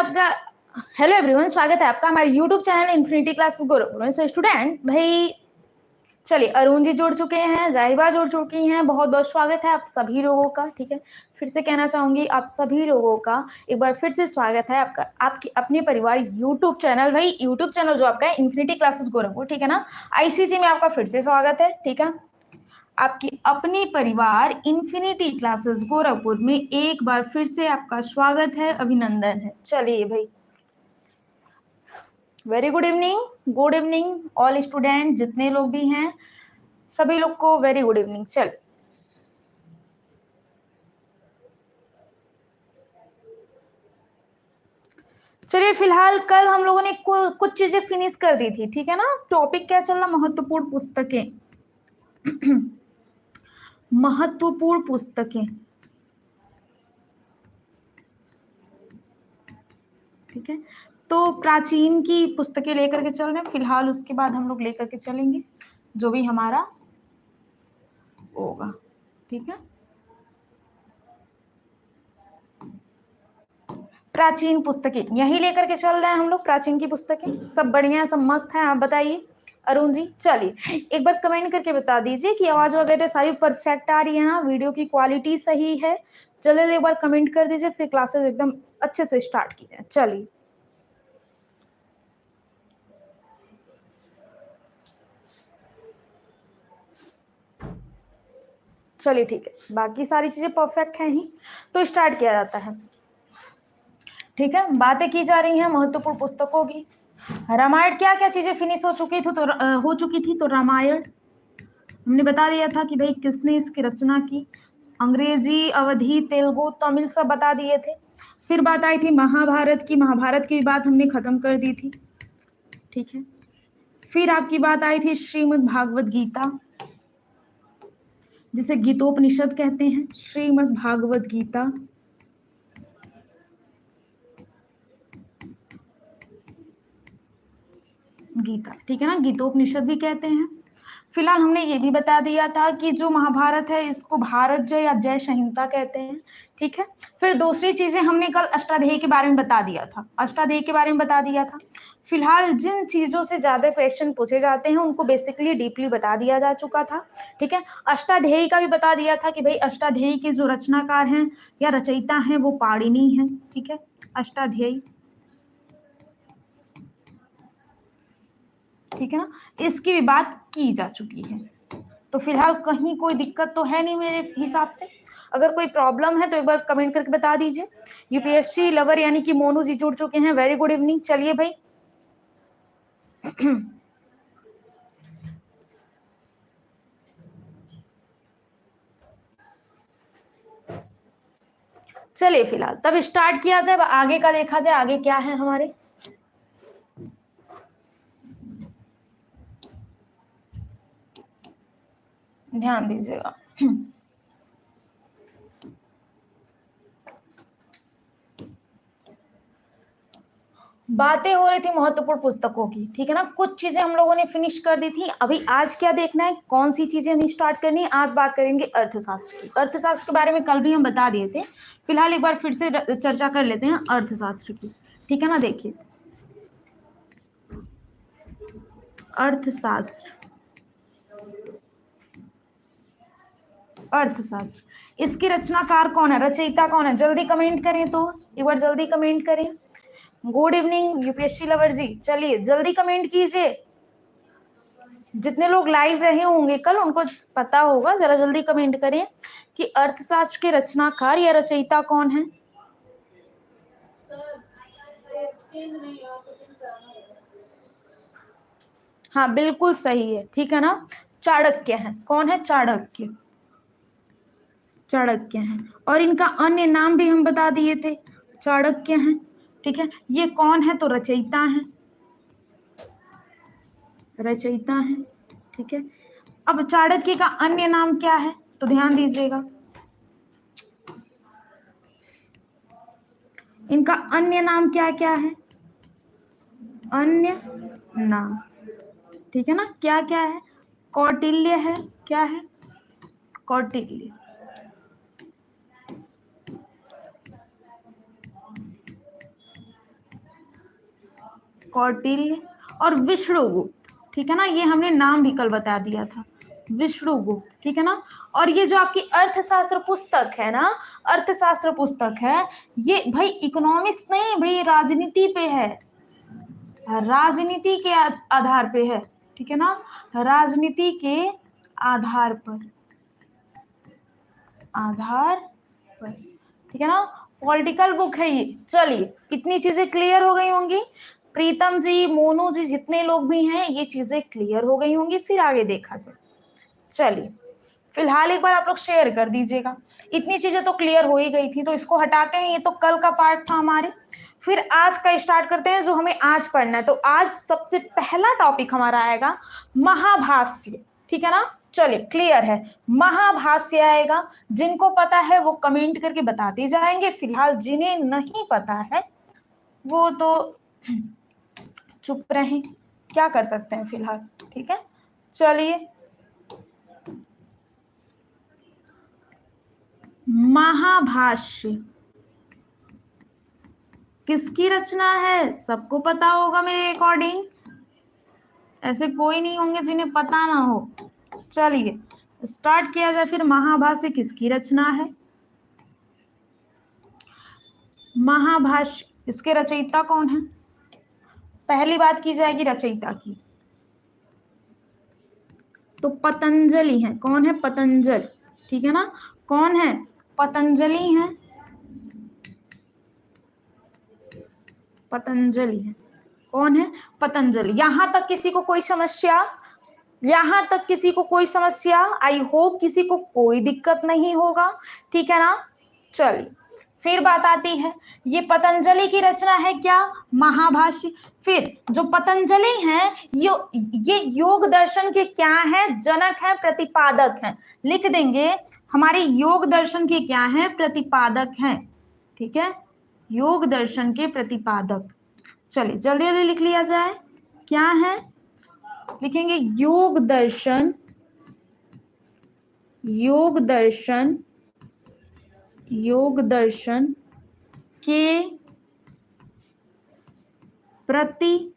आपका hello everyone, स्वागत है आपका हमारे YouTube channel infinity classes Gorakhpur. So student भाई, चलिए अरुण जी जुड़ चुके हैं, जाहिबा जुड़ चुकी हैं। बहुत बहुत स्वागत है आप सभी लोगों का। ठीक है, फिर से कहना चाहूंगी आप सभी लोगों का एक बार फिर से स्वागत है आपका आपके अपने परिवार यूट्यूब चैनल। भाई यूट्यूब चैनल जो आपका है इन्फिनिटी क्लासेस गोरखपुर, ठीक है ना। आईसीजी में आपका फिर से स्वागत है। ठीक है, आपकी अपनी परिवार इन्फिनिटी क्लासेस गोरखपुर में एक बार फिर से आपका स्वागत है, अभिनंदन है। चलिए भाई, very good evening all student, जितने लोग भी हैं सभी लोग को वेरी गुड इवनिंग। चलिए फिलहाल कल हम लोगों ने कुछ चीजें फिनिश कर दी थी, ठीक है ना। टॉपिक क्या चल रहा, महत्वपूर्ण पुस्तकें महत्वपूर्ण पुस्तकें, ठीक है। तो प्राचीन की पुस्तकें लेकर के चल रहे हैं फिलहाल, उसके बाद हम लोग लेकर के चलेंगे जो भी हमारा होगा, ठीक है। प्राचीन पुस्तकें यही लेकर के चल रहे हैं हम लोग। प्राचीन की पुस्तकें सब बढ़िया है, सब मस्त है। आप बताइए अरुण जी। चलिए एक बार कमेंट करके बता दीजिए कि आवाज वगैरह सारी परफेक्ट आ रही है ना, वीडियो की क्वालिटी सही है। चलिए एक बार कमेंट कर दीजिए, फिर क्लासेस एकदम अच्छे से स्टार्ट कीजिए। चलिए ठीक है, बाकी सारी चीजें परफेक्ट हैं ही तो स्टार्ट किया जाता है। ठीक है, बातें की जा रही हैं महत्वपूर्ण पुस्तकों की। रामायण क्या क्या चीजें फिनिश हो चुकी थी तो रामायण हमने बता दिया था कि भाई किसने इसकी रचना की। अंग्रेजी, अवधी, तेलुगु, तमिल सब बता दिए थे। फिर बात आई थी महाभारत की भी बात हमने खत्म कर दी थी, ठीक है। फिर आपकी बात आई थी श्रीमद् भागवत गीता, जिसे गीतोपनिषद कहते हैं। श्रीमद् भागवत गीता, ठीक है ना, गीतोपनिषद भी कहते हैं। फिलहाल हमने ये भी बता दिया था कि जो महाभारत है इसको भारत जय या जय संहिता कहते हैं, ठीक है। फिर दूसरी चीजें हमने कल अष्टाध्यायी के बारे में बता दिया था। फिलहाल जिन चीजों से ज्यादा क्वेश्चन पूछे जाते हैं उनको बेसिकली डीपली बता दिया जा चुका था, ठीक है। अष्टाध्यायी का भी बता दिया था कि भाई अष्टाध्यायी के जो रचनाकार हैं या रचयिता हैं वो पाणिनि हैं, ठीक है। अष्टाध्यायी, ठीक है ना, इसकी भी बात की जा चुकी है। तो फिलहाल कहीं कोई दिक्कत तो है नहीं मेरे हिसाब से। अगर कोई प्रॉब्लम है तो एक बार कमेंट करके बता दीजिए। यूपीएससी लवर यानी कि मोनू जी जुड़ चुके हैं, वेरी गुड इवनिंग। चलिए भाई चलिए फिलहाल तब स्टार्ट किया जाए, आगे का देखा जाए आगे क्या है हमारे। ध्यान दीजिएगा। बातें हो रही थी महत्वपूर्ण पुस्तकों की, ठीक है ना। कुछ चीजें हम लोगों ने फिनिश कर दी थी। अभी आज क्या देखना है, कौन सी चीजें हमें स्टार्ट करनी है। आज बात करेंगे अर्थशास्त्र की। अर्थशास्त्र के बारे में कल भी हम बता दिए थे, फिलहाल एक बार फिर से चर्चा कर लेते हैं अर्थशास्त्र की, ठीक है ना। देखिए अर्थशास्त्र, इसके रचनाकार कौन है, रचयिता कौन है, जल्दी कमेंट करें। तो एक बार जल्दी कमेंट करें। गुड इवनिंग यूपीएससी लवर जी, चलिए जल्दी कमेंट कीजिए। जितने लोग लाइव रहे होंगे कल उनको पता होगा, जरा जल्दी कमेंट करें कि अर्थशास्त्र के रचनाकार या रचयिता कौन है। हाँ बिल्कुल सही है, ठीक है ना। चाणक्य है। कौन है, चाणक्य हैं। और इनका अन्य नाम भी हम बता दिए थे, चाणक्य हैं, ठीक है। ये कौन है, तो रचयिता हैं, ठीक है। अब चाणक्य का अन्य नाम क्या है, तो ध्यान दीजिएगा। इनका अन्य नाम क्या क्या है, अन्य नाम, ठीक है ना। क्या क्या है, कौटिल्य है। क्या है, कौटिल्य, कौटिल्य और विष्णुगुप्त, ठीक है ना, ये हमने नाम भी कल बता दिया था, विष्णुगुप्त, ठीक है ना। और ये जो आपकी अर्थशास्त्र पुस्तक है ना, अर्थशास्त्र पुस्तक है, ये भाई इकोनॉमिक्स नहीं भाई, राजनीति पे है, राजनीति के आधार पे है, ठीक है ना, राजनीति के आधार पर, ठीक है ना, पॉलिटिकल बुक है ये। चलिए कितनी चीजें क्लियर हो गई होंगी, प्रीतम जी, मोनू जी, जितने लोग भी हैं ये चीजें क्लियर हो गई होंगी, फिर आगे देखा जाए। चलिए फिलहाल एक बार आप लोग शेयर कर दीजिएगा। इतनी चीजें तो क्लियर हो ही गई थी, तो इसको हटाते हैं, ये तो कल का पार्ट था हमारे। फिर आज का स्टार्ट करते हैं, जो हमें आज पढ़ना है। तो आज सबसे पहला टॉपिक हमारा आएगा महाभाष्य, ठीक है ना। चलिए क्लियर है, महाभाष्य आएगा। जिनको पता है वो कमेंट करके बताते जाएंगे, फिलहाल जिन्हें नहीं पता है वो तो चुप रहें, क्या कर सकते हैं फिलहाल, ठीक है। चलिए महाभाष्य किसकी रचना है, सबको पता होगा मेरे अकॉर्डिंग, ऐसे कोई नहीं होंगे जिन्हें पता ना हो। चलिए स्टार्ट किया जाए फिर, महाभाष्य किसकी रचना है। महाभाष्य, इसके रचयिता कौन है, पहली बात की जाएगी रचयिता की, तो पतंजलि है। कौन है, पतंजलि, ठीक है ना। कौन है, पतंजलि है, पतंजलि है। कौन है, पतंजलि। यहां तक किसी को कोई समस्या, यहां तक किसी को कोई समस्या, आई होप किसी को कोई दिक्कत नहीं होगा, ठीक है ना। चलिए फिर बात आती है, ये पतंजलि की रचना है क्या, महाभाष्य। फिर जो पतंजलि हैं ये योग दर्शन के क्या है, जनक है, प्रतिपादक हैं। लिख देंगे हमारे योग दर्शन के क्या है, प्रतिपादक हैं, ठीक है, योग दर्शन के प्रतिपादक। चलिए जल्दी जल्दी लिख लिया जाए, क्या है, लिखेंगे योग दर्शन, योग दर्शन, योग दर्शन के प्रतिपादक,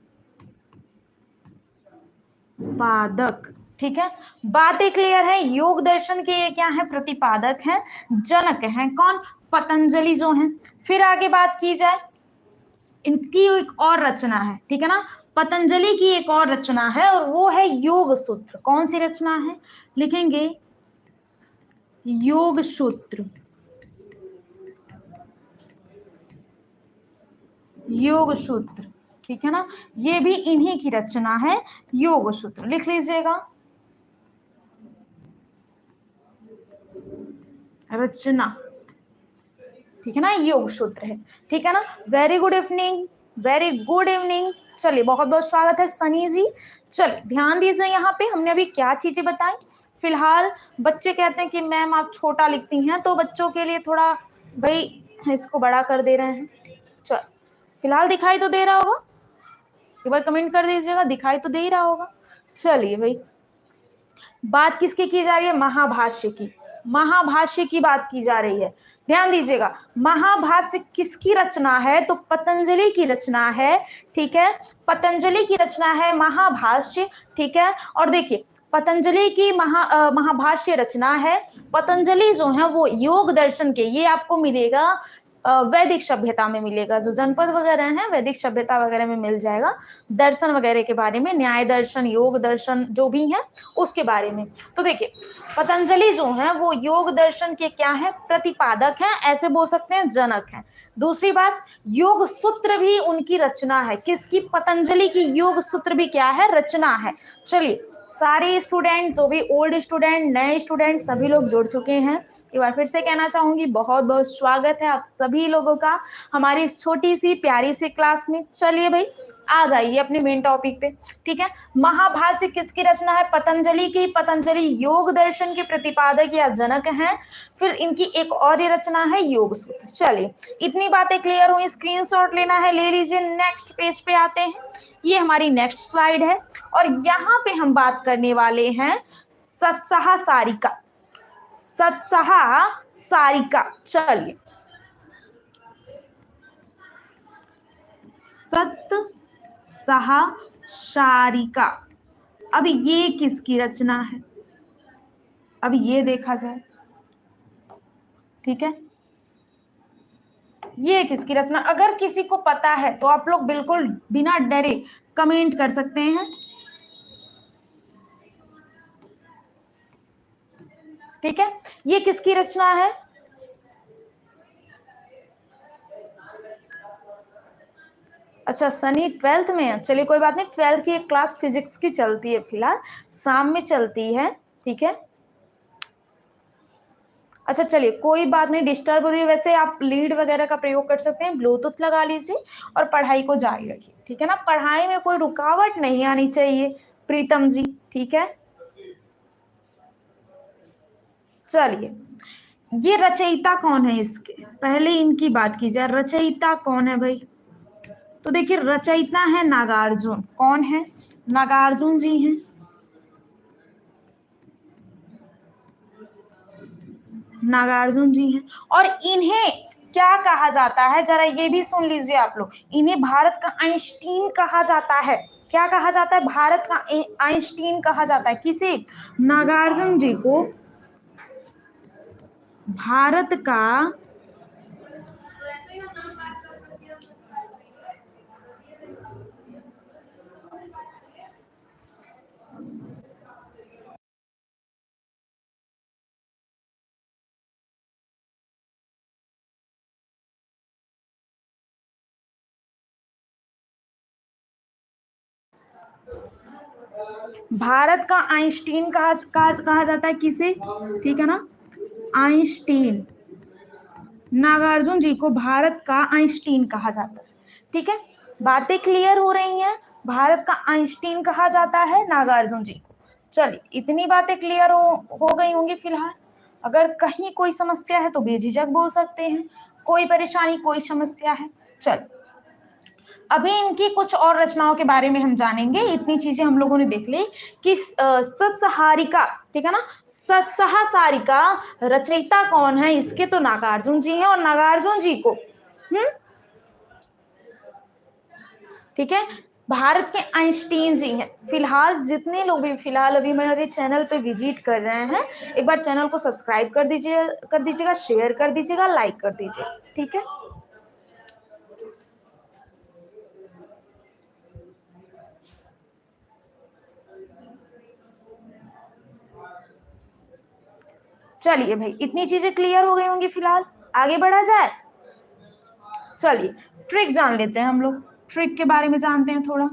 ठीक है। बातें क्लियर है, योग दर्शन के ये क्या है, प्रतिपादक हैं, जनक हैं। कौन, पतंजलि जो हैं। फिर आगे बात की जाए, इनकी एक और रचना है, ठीक है ना, पतंजलि की एक और रचना है और वो है योग सूत्र। कौन सी रचना है, लिखेंगे योग सूत्र, योग सूत्र, ठीक है ना, ये भी इन्हीं की रचना है, योग सूत्र लिख लीजिएगा, रचना, ठीक है ना, योग सूत्र है, ठीक है ना। Very good evening, very good evening. चलिए बहुत बहुत स्वागत है सनी जी। चलिए ध्यान दीजिए, यहाँ पे हमने अभी क्या चीजें बताई। फिलहाल बच्चे कहते हैं कि मैम आप छोटा लिखती हैं, तो बच्चों के लिए थोड़ा भाई इसको बड़ा कर दे रहे हैं। चल फिलहाल दिखाई तो दे रहा होगा, एक बार कमेंट कर दीजिएगा, दिखाई तो दे ही रहा होगा। चलिए भाई बात किसकी की जा रही है, महाभाष्य की, महाभाष्य की बात की जा रही है। ध्यान दीजिएगा, महाभाष्य किसकी रचना है, तो पतंजलि की रचना है, ठीक है, पतंजलि की रचना है महाभाष्य, ठीक है। और देखिए पतंजलि की महाभाष्य रचना है। पतंजलि जो है वो योग दर्शन के, ये आपको मिलेगा वैदिक सभ्यता में मिलेगा, जो जनपद वगैरह हैं वैदिक सभ्यता वगैरह में मिल जाएगा, दर्शन वगैरह के बारे में, न्याय दर्शन, योग दर्शन जो भी है उसके बारे में। तो देखिए पतंजलि जो है वो योग दर्शन के क्या है, प्रतिपादक हैं, ऐसे बोल सकते हैं, जनक हैं। दूसरी बात, योग सूत्र भी उनकी रचना है। किसकी, पतंजलि की योग सूत्र भी क्या है, रचना है। चलिए सारे स्टूडेंट, जो भी ओल्ड स्टूडेंट, नए स्टूडेंट, सभी लोग जुड़ चुके हैं। एक बार फिर से कहना चाहूंगी बहुत बहुत स्वागत है आप सभी लोगों का हमारी इस छोटी सी प्यारी सी क्लास में। चलिए भाई आ जाइए अपने मेन टॉपिक पे, ठीक है। महाभाष्य किसकी रचना है, पतंजलि की। पतंजलि योग दर्शन के प्रतिपादक या जनक हैं। फिर इनकी एक और ये रचना है योग सूत्र। चलिए इतनी बातें क्लियर हुई, स्क्रीनशॉट लेना है ले लीजिए। नेक्स्ट पेज पे आते हैं, ये हमारी नेक्स्ट स्लाइड है और यहाँ पे हम बात करने वाले हैं सत्साह सारिका, सत्साह सारिका। चलिए सत सहसारिका। अब ये किसकी रचना है, अब ये देखा जाए, ठीक है, ये किसकी रचना, अगर किसी को पता है तो आप लोग बिल्कुल बिना डरे कमेंट कर सकते हैं, ठीक है। ये किसकी रचना है, अच्छा सनी 12th में है, चलिए कोई बात नहीं, 12th की एक क्लास फिजिक्स की चलती है फिलहाल, शाम में चलती है, ठीक है। अच्छा चलिए कोई बात नहीं, डिस्टर्ब हो रही है, वैसे आप लीड वगैरह का प्रयोग कर सकते हैं, ब्लूटूथ लगा लीजिए और पढ़ाई को जारी रखिए, ठीक है ना, पढ़ाई में कोई रुकावट नहीं आनी चाहिए प्रीतम जी, ठीक है। चलिए ये रचयिता कौन है इसके, पहले इनकी बात की जाए, रचयिता कौन है भाई, तो देखिए रचयिता है नागार्जुन, कौन है, नागार्जुन जी हैं, नागार्जुन जी हैं। और इन्हें क्या कहा जाता है, जरा ये भी सुन लीजिए आप लोग, इन्हें भारत का आइंस्टीन कहा जाता है, क्या कहा जाता है, भारत का आइंस्टीन कहा जाता है, किसे, नागार्जुन जी को भारत का भारत का आइंस्टीन कहा जाता है किसे, ठीक है ना, आइंस्टीन, नागार्जुन जी को भारत का आइंस्टीन कहा जाता है, ठीक है, बातें क्लियर हो रही हैं, भारत का आइंस्टीन कहा जाता है नागार्जुन जी को। चलिए इतनी बातें क्लियर हो गई होंगी फिलहाल, अगर कहीं कोई समस्या है तो बेझिझक बोल सकते हैं, कोई परेशानी कोई समस्या है। चलिए अभी इनकी कुछ और रचनाओं के बारे में हम जानेंगे, इतनी चीजें हम लोगों ने देख ली कि सत्सहारिका, ठीक है ना, सत्सहासारिका रचयिता कौन है, इसके तो नागार्जुन जी हैं, और नागार्जुन जी को ठीक है भारत के आइंस्टीन जी हैं। फिलहाल जितने लोग भी फिलहाल अभी मेरे चैनल पे विजिट कर रहे हैं, एक बार चैनल को सब्सक्राइब कर दीजिएगा, शेयर कर दीजिएगा, लाइक कर दीजिएगा, ठीक है। चलिए भाई इतनी चीजें क्लियर हो गई होंगी, फिलहाल आगे बढ़ा जाए। चलिए ट्रिक जान लेते हैं हम लोग, ट्रिक के बारे में जानते हैं थोड़ा।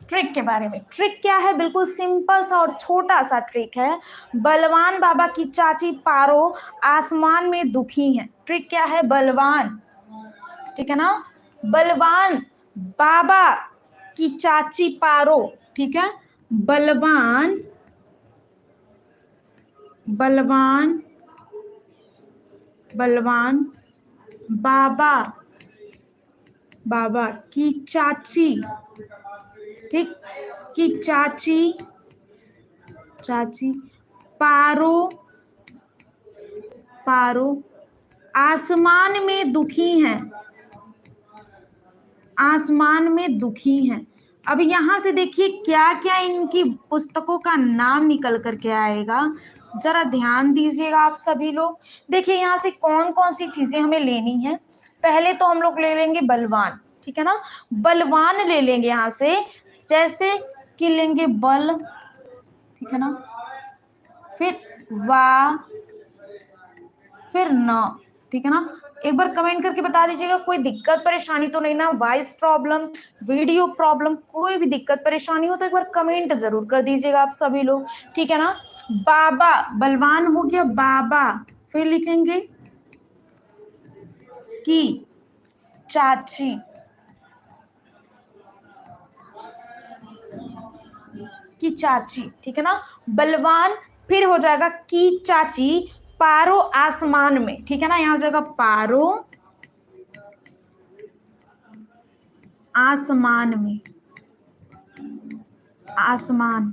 ट्रिक के बारे में, ट्रिक क्या है, बिल्कुल सिंपल सा और छोटा सा ट्रिक है, बलवान बाबा की चाची पारो आसमान में दुखी हैं, ट्रिक क्या है, बलवान, ठीक है ना, बलवान बाबा की चाची पारो, ठीक है, बलवान बलवान बलवान बाबा बाबा की चाची, ठीक, की चाची चाची पारो पारो आसमान में दुखी हैं, आसमान में दुखी हैं। अब यहां से देखिए क्या क्या इनकी पुस्तकों का नाम निकल करके आएगा, जरा ध्यान दीजिएगा आप सभी लोग। देखिए यहाँ से कौन कौन सी चीजें हमें लेनी है, पहले तो हम लोग ले लेंगे बलवान, ठीक है ना, बलवान ले लेंगे यहाँ से, जैसे कि लेंगे बल, ठीक है ना, फिर वा, फिर न, ठीक है ना, एक बार कमेंट करके बता दीजिएगा कोई दिक्कत परेशानी तो नहीं ना, वॉइस प्रॉब्लम, वीडियो प्रॉब्लम, कोई भी दिक्कत परेशानी हो तो एक बार कमेंट जरूर कर दीजिएगा आप सभी लोग, ठीक है ना। बाबा, बलवान हो गया बाबा, फिर लिखेंगे की चाची, की चाची, ठीक है ना, बलवान, फिर हो जाएगा की चाची, पारो आसमान में, ठीक है ना, यहाँ हो जाएगा पारो आसमान में, आसमान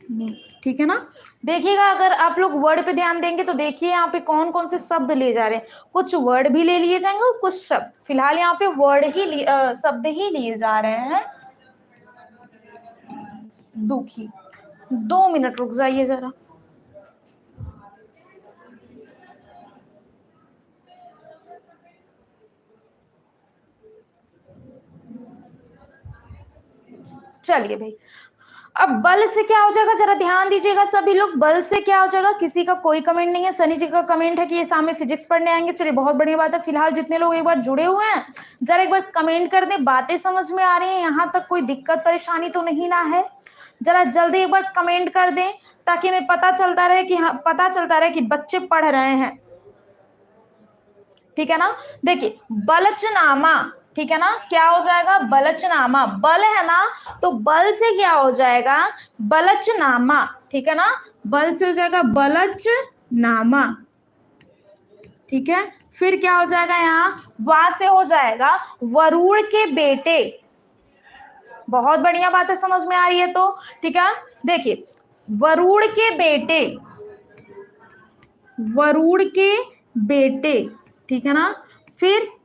में, ठीक है ना। देखिएगा अगर आप लोग वर्ड पे ध्यान देंगे तो देखिए यहाँ पे कौन कौन से शब्द ले जा रहे हैं, कुछ वर्ड भी ले लिए जाएंगे और कुछ शब्द, फिलहाल यहाँ पे वर्ड ही शब्द ही लिए जा रहे हैं। दुखी, 2 मिनट रुक जाइए जरा। चलिए भाई, अब बल से क्या हो जाएगा, जरा ध्यान दीजिएगा सभी लोग, बल से क्या हो जाएगा, किसी का कोई कमेंट नहीं है, सनी जी का कमेंट है कि ये सामने फिजिक्स पढ़ने आएंगे, चलिए बहुत बढ़िया बात है। फिलहाल जितने लोग एक बार जुड़े हुए हैं जरा एक बार कमेंट कर दें, बातें समझ में आ रही हैं, यहाँ तक कोई दिक्कत परेशानी तो नहीं ना है, जरा जल्दी एक बार कमेंट कर दें ताकि हमें पता चलता रहे कि बच्चे पढ़ रहे हैं, ठीक है ना। देखिए बलचनामा, ठीक है ना, क्या हो जाएगा, बलचनामा, बल है ना, तो बल से क्या हो जाएगा, बलचनामा, ठीक है ना, बल से हो जाएगा बलचनामा, ठीक है। फिर क्या हो जाएगा, यहाँ वा से हो जाएगा वरुण के बेटे, बहुत बढ़िया बात है, समझ में आ रही है तो, ठीक है। देखिए वरुण के बेटे, वरुण के बेटे, ठीक है ना। फिर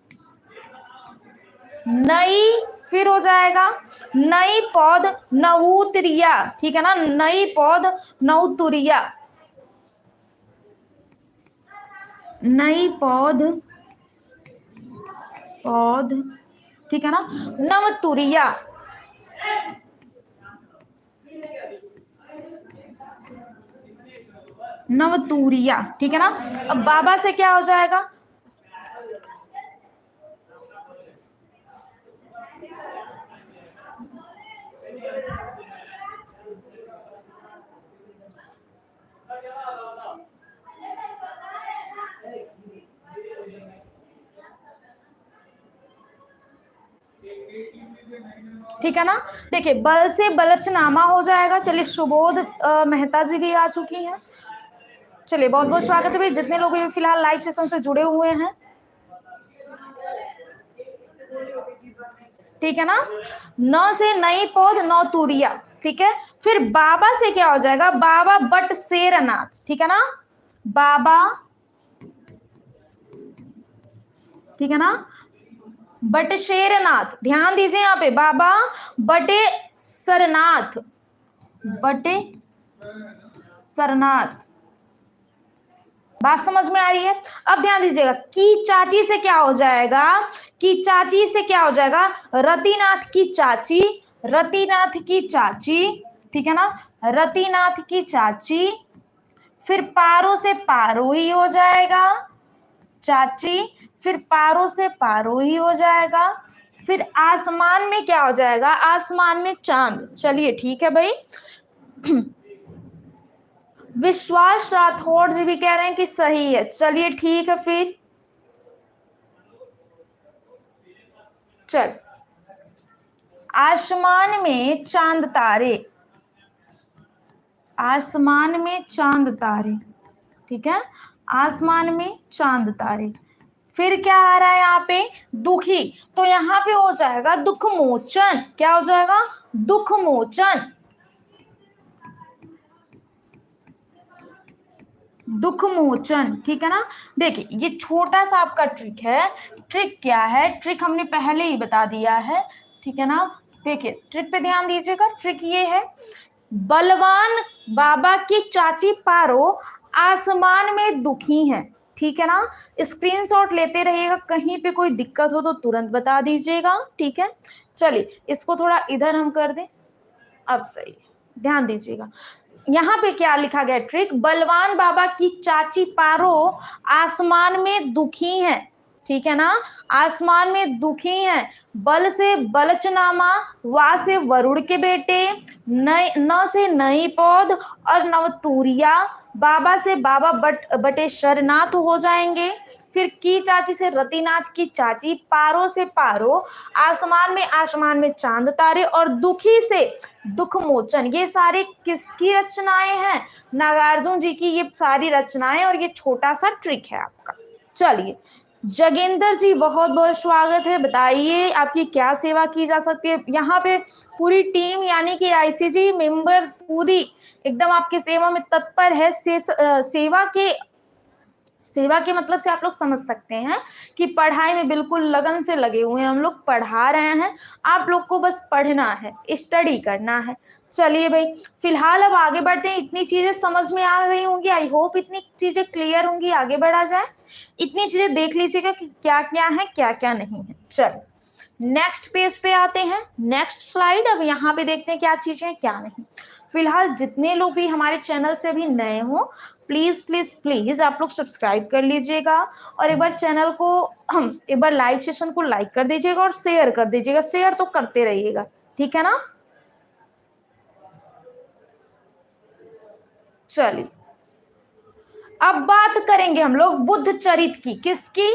नई, फिर हो जाएगा नई पौध नवुतरिया, ठीक है ना, नई पौध नवुतरिया, नई पौध ठीक है ना, नवतुरिया, नवतुरिया, ठीक है ना। अब बाबा से क्या हो जाएगा, ठीक है ना। देखिए बल से बलचनामा हो जाएगा। चलिए सुबोध मेहता जी भी आ चुकी हैं, चलिए बहुत बहुत स्वागत है भाई जितने लोग फिलहाल लाइव सेशन से जुड़े हुए हैं, ठीक है ना। न से नई पौध नौतुरिया, ठीक है। फिर बाबा से क्या हो जाएगा, बाबा बटशेरनाथ, ठीक है ना, बाबा, ठीक है ना, बटशेरनाथ, ध्यान दीजिए यहाँ पे, बाबा बटेसरनाथ, बटेसरनाथ, बात समझ में आ रही है। अब ध्यान दीजिएगा, की चाची से क्या हो जाएगा, की चाची से क्या हो जाएगा, रतिनाथ की चाची, रतिनाथ की चाची, ठीक है ना, रतिनाथ की चाची। फिर पारो से पारो ही हो जाएगा, चाची, फिर पारो से पारो ही हो जाएगा। फिर आसमान में क्या हो जाएगा, आसमान में चांद, चलिए ठीक है भाई। विश्वास राठौड़ जी भी कह रहे हैं कि सही है, चलिए ठीक है। फिर चल, आसमान में चांद तारे, आसमान में चांद तारे, ठीक है, आसमान में चांद तारे। फिर क्या आ रहा है यहाँ पे, दुखी, तो यहाँ पे हो जाएगा दुख मोचन, क्या हो जाएगा, दुख मोचन, दुख मोचन, ठीक है ना। देखिए ये छोटा सा आपका ट्रिक है, ट्रिक क्या है, ट्रिक हमने पहले ही बता दिया है, ठीक है ना। देखिए ट्रिक पे ध्यान दीजिएगा, ट्रिक ये है, बलवान बाबा की चाची पारो आसमान में दुखी हैं, ठीक है ना। स्क्रीनशॉट लेते रहिएगा, कहीं पे कोई दिक्कत हो तो तुरंत बता दीजिएगा, ठीक है। चलिए इसको थोड़ा इधर हम कर दें, अब सही, ध्यान दीजिएगा यहाँ पे क्या लिखा गया, ट्रिक, बलवान बाबा की चाची पारो आसमान में दुखी हैं, ठीक है ना, आसमान में दुखी हैं। बल से बलचनामा, वा से वरुण के बेटे, न से नई पौध और नवतुरिया, बाबा से बाबा बटेश्वरनाथ हो जाएंगे। फिर की चाची से रतिनाथ की चाची, पारो से पारो, आसमान में चांद तारे, और दुखी से दुख मोचन। ये सारे किसकी रचनाएं हैं, नागार्जुन जी की ये सारी रचनाएं, और ये छोटा सा ट्रिक है आपका। चलिए जगेंद्र जी बहुत बहुत स्वागत है। बताइए आपकी क्या सेवा की जा सकती है। यहाँ पे पूरी टीम यानी कि आईसीजी मेंबर पूरी एकदम आपकी सेवा में तत्पर है। सेवा के मतलब से आप लोग समझ सकते हैं कि पढ़ाई में बिल्कुल लगन से लगे हुए हैं। हम लोग पढ़ा रहे हैं, आप लोग को बस पढ़ना है, स्टडी करना है। चलिए भाई, फिलहाल अब आगे बढ़ते हैं। इतनी चीजें समझ में आ गई होंगी, आई होप इतनी चीजें क्लियर होंगी। आगे बढ़ा जाए, इतनी चीजें देख लीजिएगा कि क्या क्या है क्या क्या नहीं है। चलो नेक्स्ट पेज पे आते हैं, नेक्स्ट स्लाइड। अब यहाँ पे देखते हैं क्या चीजें हैं क्या नहीं। फिलहाल जितने लोग भी हमारे चैनल से अभी नए हो, प्लीज प्लीज प्लीज आप लोग सब्सक्राइब कर लीजिएगा और एक बार चैनल को एक बार लाइव सेशन को लाइक कर दीजिएगा और शेयर कर दीजिएगा। शेयर तो करते रहिएगा, ठीक है ना। चलिए अब बात करेंगे हम लोग बुद्ध चरित की। किसकी?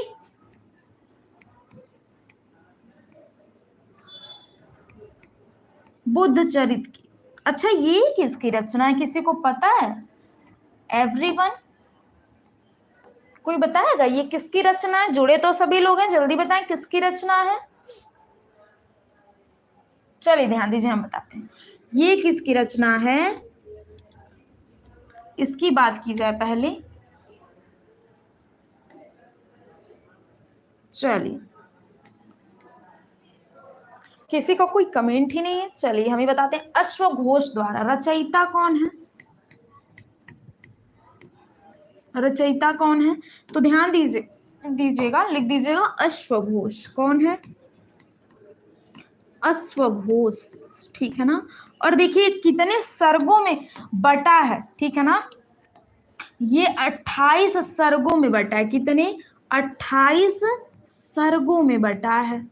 बुद्ध चरित की। अच्छा, ये किसकी रचना है, किसी को पता है? एवरीवन, कोई बताएगा ये किसकी रचना है? जुड़े तो सभी लोग हैं, जल्दी बताएं किसकी रचना है। चलिए ध्यान दीजिए, हम बताते हैं ये किसकी रचना है। इसकी बात की जाए पहले। चलिए, किसी का कोई कमेंट ही नहीं है। चलिए हम ही बताते हैं, अश्वघोष द्वारा। रचयिता कौन है? रचयिता कौन है? तो ध्यान दीजिएगा, लिख दीजिएगा अश्वघोष। कौन है? अश्वघोष, ठीक है ना। और देखिए कितने सर्गों में बटा है, ठीक है ना। ये 28 सर्गों में बटा है। कितने? 28 सर्गों में बटा है।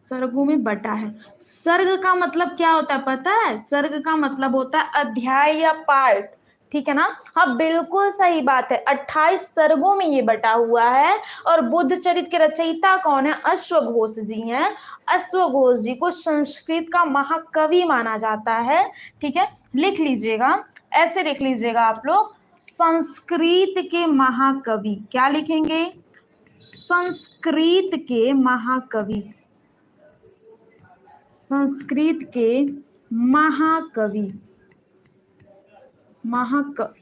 सर्गों में बटा है। सर्ग का मतलब क्या होता है पता है? सर्ग का मतलब होता है अध्याय या पार्ट, ठीक है ना। हाँ बिल्कुल सही बात है, 28 सर्गों में ये बटा हुआ है। और बुद्ध चरित के रचयिता कौन है? अश्वघोष जी हैं। अश्वघोष जी को संस्कृत का महाकवि माना जाता है, ठीक है। लिख लीजिएगा, ऐसे लिख लीजिएगा आप लोग, संस्कृत के महाकवि। क्या लिखेंगे? संस्कृत के महाकवि। संस्कृत के महाकवि। महाकवि।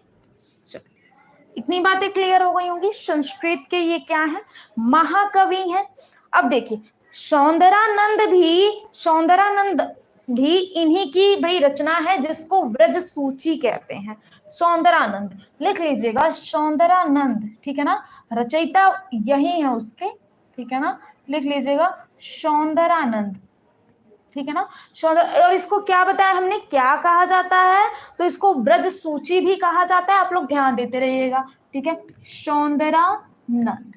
इतनी बातें क्लियर हो गई होंगी। संस्कृत के ये क्या है? महाकवि हैं। अब देखिए, सौंदरानंद भी इन्हीं की भाई रचना है, जिसको व्रज सूची कहते हैं। सौंदरानंद लिख लीजिएगा, सौंदरानंद, ठीक है ना। रचयिता यही है उसके, ठीक है ना। लिख लीजिएगा सौंदरानंद, ठीक है ना। सौंदर्य, और इसको क्या बताया हमने, क्या कहा जाता है? तो इसको ब्रज सूची भी कहा जाता है। आप लोग ध्यान देते रहिएगा, ठीक है। सौंदरानंद,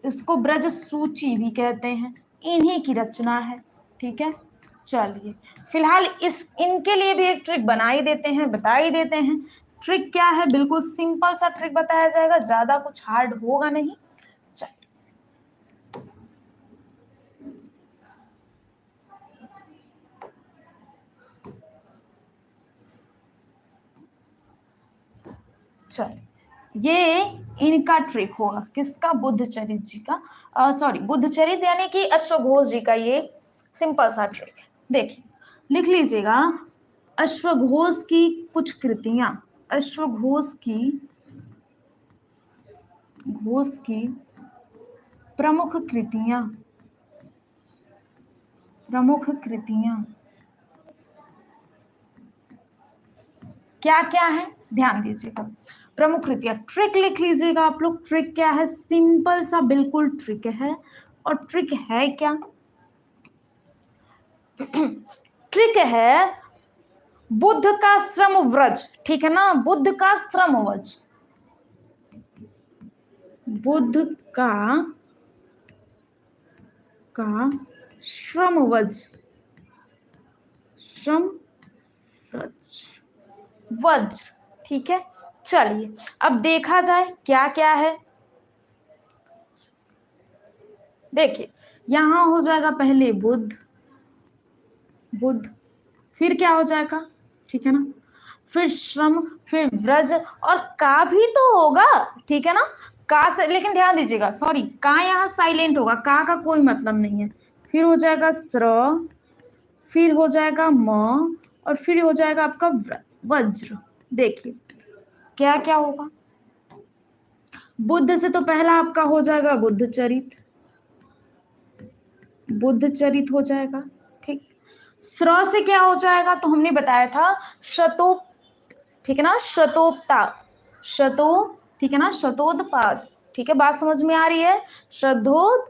इसको ब्रज सूची भी कहते हैं, इन्हीं की रचना है, ठीक है। चलिए फिलहाल इनके लिए भी एक ट्रिक बना ही देते हैं, बता ही देते हैं। ट्रिक क्या है? बिल्कुल सिंपल सा ट्रिक बताया जाएगा, ज्यादा कुछ हार्ड होगा नहीं। चलिए, ये इनका ट्रिक होगा। किसका? बुद्धचरित जी का, सॉरी बुद्धचरित यानी कि अश्वघोष जी का। ये सिंपल सा ट्रिक है। देखिए लिख लीजिएगा, अश्वघोष की कुछ कृतियां। अश्वघोष की प्रमुख कृतियां। क्या क्या है? ध्यान दीजिएगा, प्रमुख कृतियां। ट्रिक लिख लीजिएगा आप लोग। ट्रिक क्या है? सिंपल सा बिल्कुल ट्रिक है। और ट्रिक है क्या? ट्रिक है बुद्ध का श्रम व्रज, ठीक है ना। बुद्ध का श्रम व्रज, बुद्ध का श्रम व्रज, वज्र, ठीक है। चलिए अब देखा जाए क्या क्या है। देखिए यहां हो जाएगा पहले बुद्ध, फिर क्या हो जाएगा, ठीक है ना। फिर श्रम, फिर व्रज, और का भी तो होगा, ठीक है ना। का से, लेकिन ध्यान दीजिएगा, सॉरी, का यहाँ साइलेंट होगा, का कोई मतलब नहीं है। फिर हो जाएगा स्र, फिर हो जाएगा म, और फिर हो जाएगा आपका वज्र। देखिए क्या क्या होगा। बुद्ध से तो पहला आपका हो जाएगा बुद्ध चरित, बुद्ध चरित हो जाएगा, ठीक। स्र से क्या हो जाएगा, तो हमने बताया था शतोप, ठीक है ना, शतोपता, शतो, ठीक है ना, शतोदपाद, ठीक है, बात समझ में आ रही है। श्रद्धोदपाद,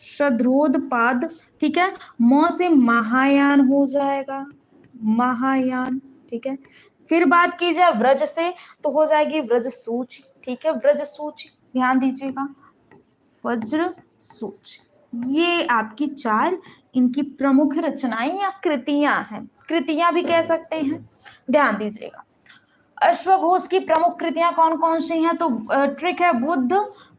श्रद्धोदपाद, ठीक है। म से महायान हो जाएगा, महायान, ठीक है। फिर बात की जाए व्रज से, तो हो जाएगी व्रज सूच, ठीक है, व्रज सूच, ध्यान दीजिएगा, वज्र सूच। ये आपकी चार इनकी प्रमुख रचनाएं या कृतियां हैं, कृतियां भी कह सकते हैं, ध्यान दीजिएगा। अश्वघोष की प्रमुख कृतियां कौन कौन सी हैं, तो ट्रिक है बुद्ध,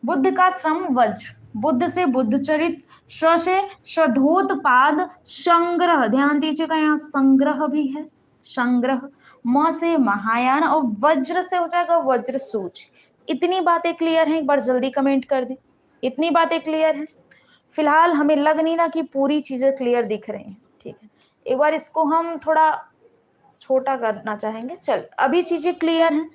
बुद्ध का श्रम वज्र, बुद्ध से बुद्ध चरित, श्र से शधोत्पाद, संग्रह, ध्यान दीजिएगा यहाँ संग्रह भी है, संग्रह, म से महायान, और वज्र से हो जाएगा वज्र सूच। इतनी बातें क्लियर हैं, एक बार जल्दी कमेंट कर दी, इतनी बातें क्लियर हैं। फिलहाल हमें लग नहीं रहा कि पूरी चीजें क्लियर दिख रही हैं, ठीक है, एक बार इसको हम थोड़ा छोटा करना चाहेंगे। चल, अभी चीजें क्लियर हैं,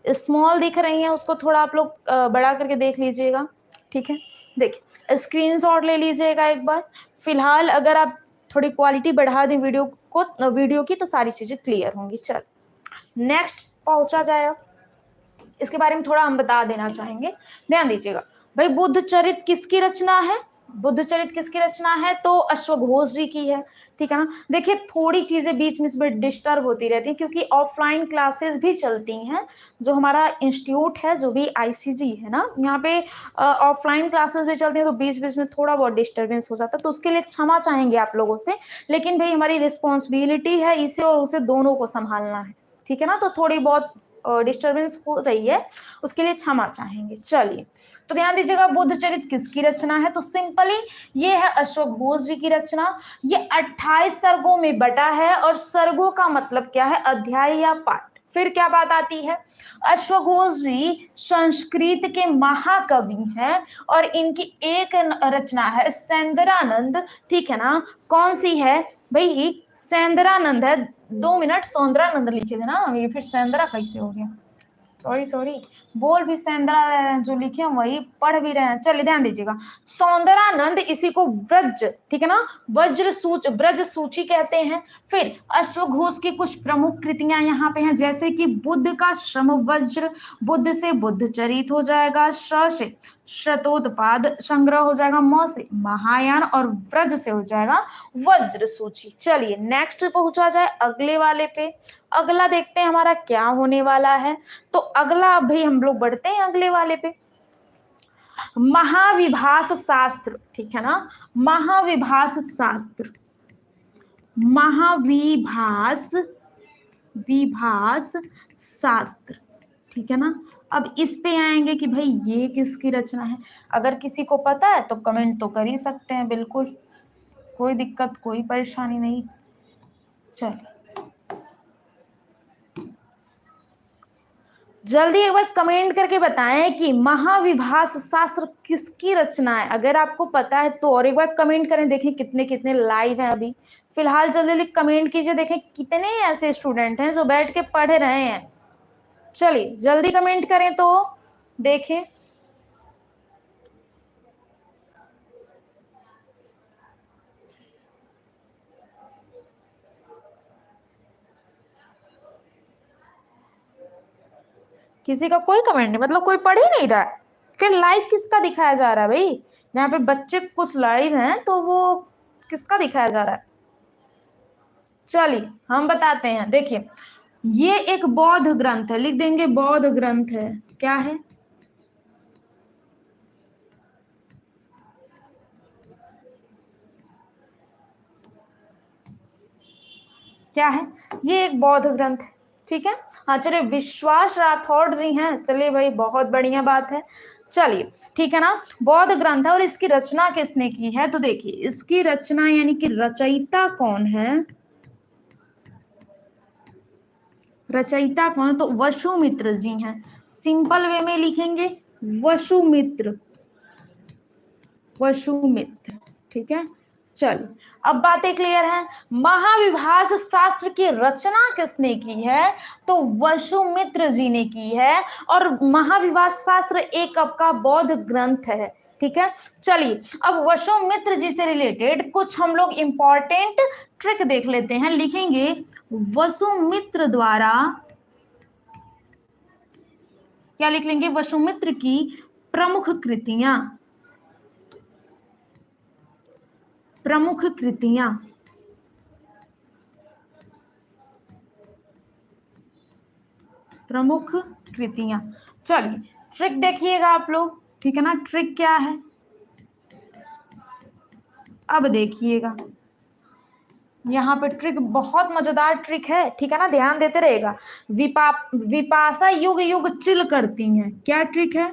स्मॉल दिख रही हैं, उसको थोड़ा आप लोग बड़ा करके देख लीजिएगा, ठीक है। देखिए स्क्रीनशॉट ले लीजिएगा एक बार। फिलहाल अगर आप थोड़ी क्वालिटी बढ़ा दें वीडियो की, तो सारी चीजें क्लियर होंगी। चल नेक्स्ट पहुंचा जाए, अब इसके बारे में थोड़ा हम बता देना चाहेंगे, ध्यान दीजिएगा। भाई बुद्ध चरित किसकी रचना है, बुद्ध चरित किसकी रचना है, तो अश्वघोष जी की है, ठीक है ना। देखिए थोड़ी चीजें बीच में इसमें डिस्टर्ब होती रहती हैं, क्योंकि ऑफलाइन क्लासेस भी चलती हैं, जो हमारा इंस्टीट्यूट है, जो भी आईसीजी है ना, यहाँ पे ऑफलाइन क्लासेस भी चलती हैं, तो बीच बीच में थोड़ा बहुत डिस्टर्बेंस हो जाता है, तो उसके लिए क्षमा चाहेंगे आप लोगों से। लेकिन भाई हमारी रिस्पॉन्सिबिलिटी है इसे और उसे दोनों को संभालना है, ठीक है ना, तो थोड़ी बहुत डिस्टर्बेंस हो रही है, उसके लिए क्षमा चाहेंगे। चलिए तो ध्यान दीजिएगा, बुद्ध चरित किसकी रचना है, तो सिंपली ये है अश्वघोष जी की रचना। ये 28 सर्गों में बटा है, और सर्गों का मतलब क्या है, अध्याय या पाठ। फिर क्या बात आती है, अश्वघोष जी संस्कृत के महाकवि हैं, और इनकी एक रचना है सौंदरानंद, ठीक है ना, कौन सी है भाई, सौंदरानंद है। 2 मिनट, सौंदरानंद लिखे थे ना, ये फिर सौंदरा कैसे हो गया, सॉरी, बोल भी सौंदरा रहे हैं, जो लिखे हैं वही पढ़ भी रहे हैं। चलिए ध्यान दीजिएगा, सौंदरानंद, इसी को व्रज, ठीक है ना, वज्र सूच, ब्रज सूची कहते हैं। फिर अश्वघोष की कुछ प्रमुख कृतियां यहाँ पे हैं, जैसे कि बुद्ध का श्रम वज्र, बुद्ध से बुद्ध चरित हो जाएगा, श्र से शतोत्पाद संग्रह हो जाएगा, म से महायान, और व्रज से हो जाएगा वज्र सूची। चलिए नेक्स्ट पहुंचा जाए अगले वाले पे, अगला देखते हैं हमारा क्या होने वाला है। तो अगला भाई हम लोग बढ़ते हैं अगले वाले पे, महाविभास शास्त्र, ठीक है ना, महाविभास शास्त्र, विभास शास्त्र, ठीक है ना। अब इस पे आएंगे कि भाई ये किसकी रचना है, अगर किसी को पता है तो कमेंट तो कर ही सकते हैं, बिल्कुल कोई दिक्कत कोई परेशानी नहीं। चलिए जल्दी एक बार कमेंट करके बताएं कि महाविभास शास्त्र किसकी रचना है, अगर आपको पता है तो। और एक बार कमेंट करें, देखें कितने कितने लाइव हैं अभी फिलहाल, जल्दी जल्दी कमेंट कीजिए, देखें कितने ऐसे स्टूडेंट हैं जो बैठ के पढ़ रहे हैं। चलिए जल्दी कमेंट करें तो देखें। किसी का कोई कमेंट नहीं, मतलब कोई पढ़ ही नहीं रहा है, फिर लाइव किसका दिखाया जा रहा है भाई, यहाँ पे बच्चे कुछ लाइव हैं तो वो किसका दिखाया जा रहा है। चलिए हम बताते हैं, देखिए ये एक बौद्ध ग्रंथ है, लिख देंगे बौद्ध ग्रंथ है, क्या है, क्या है, ये एक बौद्ध ग्रंथ है, ठीक है। हाँ चलिए विश्वास राठौड़ जी हैं, चलिए भाई बहुत बढ़िया बात है। चलिए ठीक है ना, बौद्ध ग्रंथ है और इसकी रचना किसने की है, तो देखिए इसकी रचना यानी कि रचयिता कौन है, रचयिता कौन है, तो वसुमित्र जी हैं। सिंपल वे में लिखेंगे वसुमित्र, वसुमित्र, ठीक है। चलिए अब बातें क्लियर हैं। महाविभास शास्त्र की रचना किसने की है, तो वसुमित्र जी ने की है। और महाविभास शास्त्र एक आपका बौद्ध ग्रंथ है, ठीक है। चलिए अब वसुमित्र जी से रिलेटेड कुछ हम लोग इंपॉर्टेंट ट्रिक देख लेते हैं। लिखेंगे वसुमित्र द्वारा, क्या लिख लेंगे, वसुमित्र की प्रमुख कृतियां, प्रमुख कृतियां, प्रमुख कृतियां। चलिए ट्रिक देखिएगा आप लोग, ठीक है ना। ट्रिक क्या है, अब देखिएगा यहाँ पे ट्रिक बहुत मजेदार ट्रिक है, ठीक है ना, ध्यान देते रहेगा। विपाशा युग युग चिल करती हैं, क्या ट्रिक है,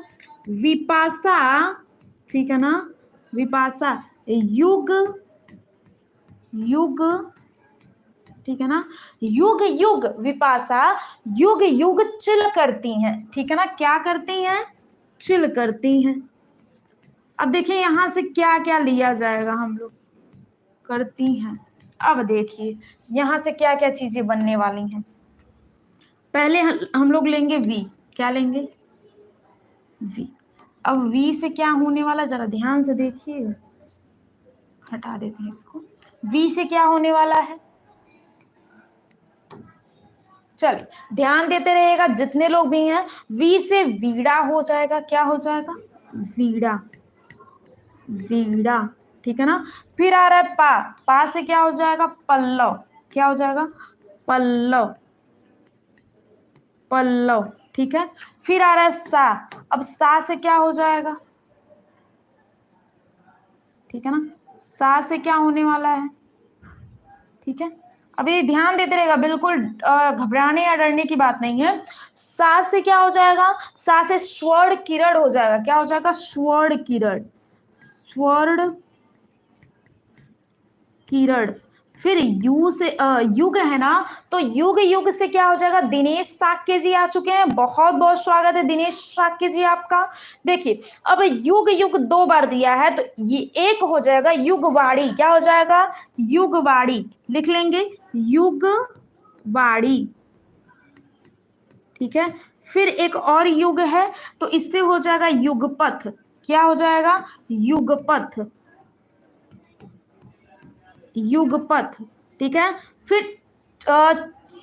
विपाशा, ठीक है ना, विपाशा युग युग, ठीक है ना, युग युग, विपाशा युग युग चिल करती हैं, ठीक है ना, क्या करती हैं, चिल करती हैं। अब देखिए यहां से क्या क्या लिया जाएगा, हम लोग करती हैं। अब देखिए यहां से क्या क्या चीजें बनने वाली हैं। पहले हम लोग लेंगे वी, क्या लेंगे, वी। अब वी से क्या होने वाला, जरा ध्यान से देखिए, हटा देते हैं इसको। वी से क्या होने वाला है, चलिए ध्यान देते रहिएगा जितने लोग भी हैं। वी से वीड़ा हो जाएगा, क्या हो जाएगा, वीड़ा, वीड़ा, ठीक है ना। फिर आ रहा है पा, पा से क्या हो जाएगा, पल्लव, क्या हो जाएगा, पल्लव, पल्लव, ठीक है। फिर आ रहा है सा, अब सा से क्या हो जाएगा, ठीक है ना, सा से क्या होने वाला है, ठीक है। अब ये ध्यान देते रहेगा, बिल्कुल घबराने या डरने की बात नहीं है। सा से क्या हो जाएगा, सा से स्वर्ण किरण हो जाएगा, क्या हो जाएगा, स्वर्ण किरण, स्वर्ण किरण। फिर यू से युग है ना, तो युग युग से क्या हो जाएगा, दिनेश साक्य जी आ चुके हैं, बहुत बहुत स्वागत है दिनेश साक्य जी आपका। देखिए अब युग युग दो बार दिया है, तो ये एक हो जाएगा युगवाड़ी, क्या हो जाएगा, युगवाड़ी, लिख लेंगे युगवाड़ी, ठीक है। फिर एक और युग है, तो इससे हो जाएगा युगपथ, क्या हो जाएगा, युगपथ, युगपथ, ठीक है। फिर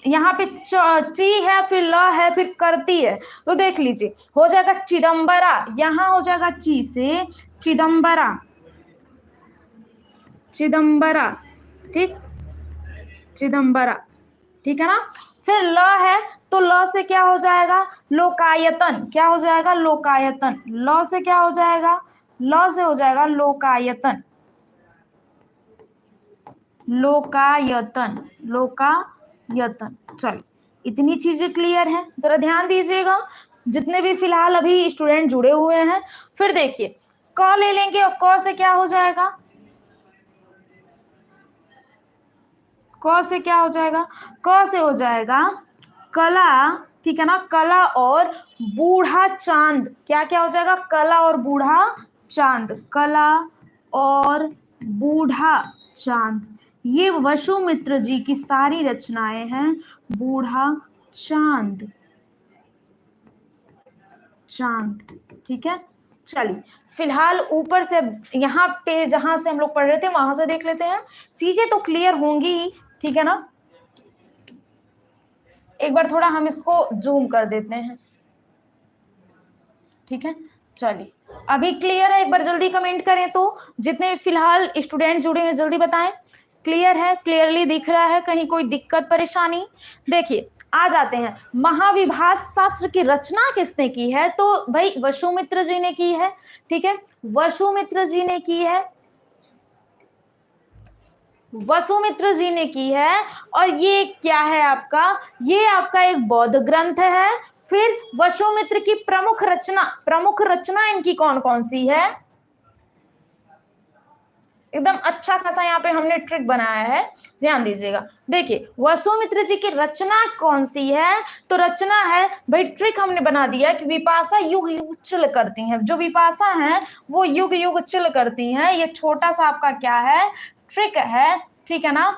यहाँ पे ची है, फिर ल है, फिर करती है, तो देख लीजिए हो जाएगा चिदम्बरा, यहाँ हो जाएगा ची से चिदम्बरा, चिदम्बरा, ठीक, चिदम्बरा, ठीक है ना। फिर ल है, तो ल से क्या हो जाएगा, लोकायतन, क्या हो जाएगा, लोकायतन, ल से क्या हो जाएगा, ल से हो जाएगा लोकायतन, लोकायतन, लोकायतन। चलो इतनी चीजें क्लियर हैं, जरा ध्यान दीजिएगा जितने भी फिलहाल अभी स्टूडेंट जुड़े हुए हैं। फिर देखिए क ले लेंगे, और क से क्या हो जाएगा, क से क्या हो जाएगा, क से हो जाएगा कला, ठीक है ना, कला और बूढ़ा चांद, क्या क्या हो जाएगा, कला और बूढ़ा चांद, कला और बूढ़ा चांद। ये वसुमित्र जी की सारी रचनाएं हैं, बूढ़ा चांद, चांद, ठीक है। चलिए फिलहाल ऊपर से यहाँ पे जहां से हम लोग पढ़ रहे थे वहां से देख लेते हैं, चीजें तो क्लियर होंगी ही, ठीक है ना। एक बार थोड़ा हम इसको जूम कर देते हैं, ठीक है। चलिए अभी क्लियर है, एक बार जल्दी कमेंट करें, तो जितने फिलहाल स्टूडेंट जुड़े हैं जल्दी बताएं, क्लियर है, क्लियरली दिख रहा है, कहीं कोई दिक्कत परेशानी। देखिए आ जाते हैं, महाविभास शास्त्र की रचना किसने की है, तो भाई वसुमित्र जी ने की है, ठीक है, वसुमित्र जी ने की है, वसुमित्र जी ने की है। और ये क्या है आपका, ये आपका एक बौद्ध ग्रंथ है, फिर वसुमित्र की प्रमुख रचना इनकी कौन कौन सी है? एकदम अच्छा खासा यहाँ पे हमने ट्रिक बनाया है, ध्यान दीजिएगा। देखिए वसुमित्र जी की रचना कौन सी है? तो रचना है भाई, ट्रिक हमने बना दिया कि विपाशा युग युग चिल करती हैं। जो विपाशा हैं वो युग युग चिल करती हैं। ये छोटा सा आपका क्या है, ट्रिक है, ठीक है ना।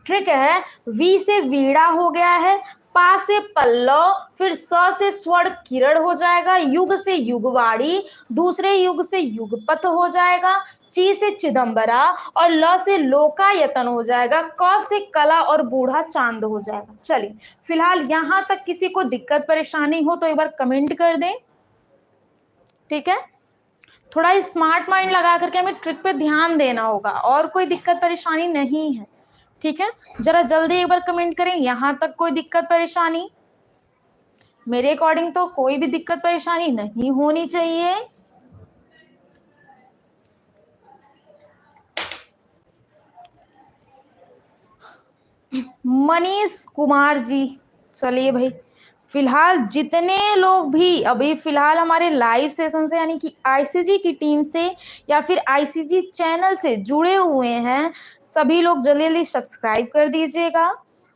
ट्रिक है, वी से वीणा हो गया है, पा से पल्लव, फिर स से स्वर्ण किरण हो जाएगा, युग से युगवाड़ी, दूसरे युग से युगपथ हो जाएगा, ची से चिदंबरा और ल से लोकायतन हो जाएगा, क से कला और बूढ़ा चांद हो जाएगा। चलिए फिलहाल यहां तक किसी को दिक्कत परेशानी हो तो एक बार कमेंट कर दें, ठीक है। थोड़ा स्मार्ट माइंड लगा करके हमें ट्रिक पे ध्यान देना होगा, और कोई दिक्कत परेशानी नहीं है, ठीक है। जरा जल्दी एक बार कमेंट करें, यहां तक कोई दिक्कत परेशानी? मेरे अकॉर्डिंग तो कोई भी दिक्कत परेशानी नहीं होनी चाहिए। मनीष कुमार जी, चलिए भाई फिलहाल जितने लोग भी अभी फिलहाल हमारे लाइव सेशन से यानी कि आईसीजी की टीम से या फिर आईसीजी चैनल से जुड़े हुए हैं, सभी लोग जल्दी जल्दी सब्सक्राइब कर दीजिएगा,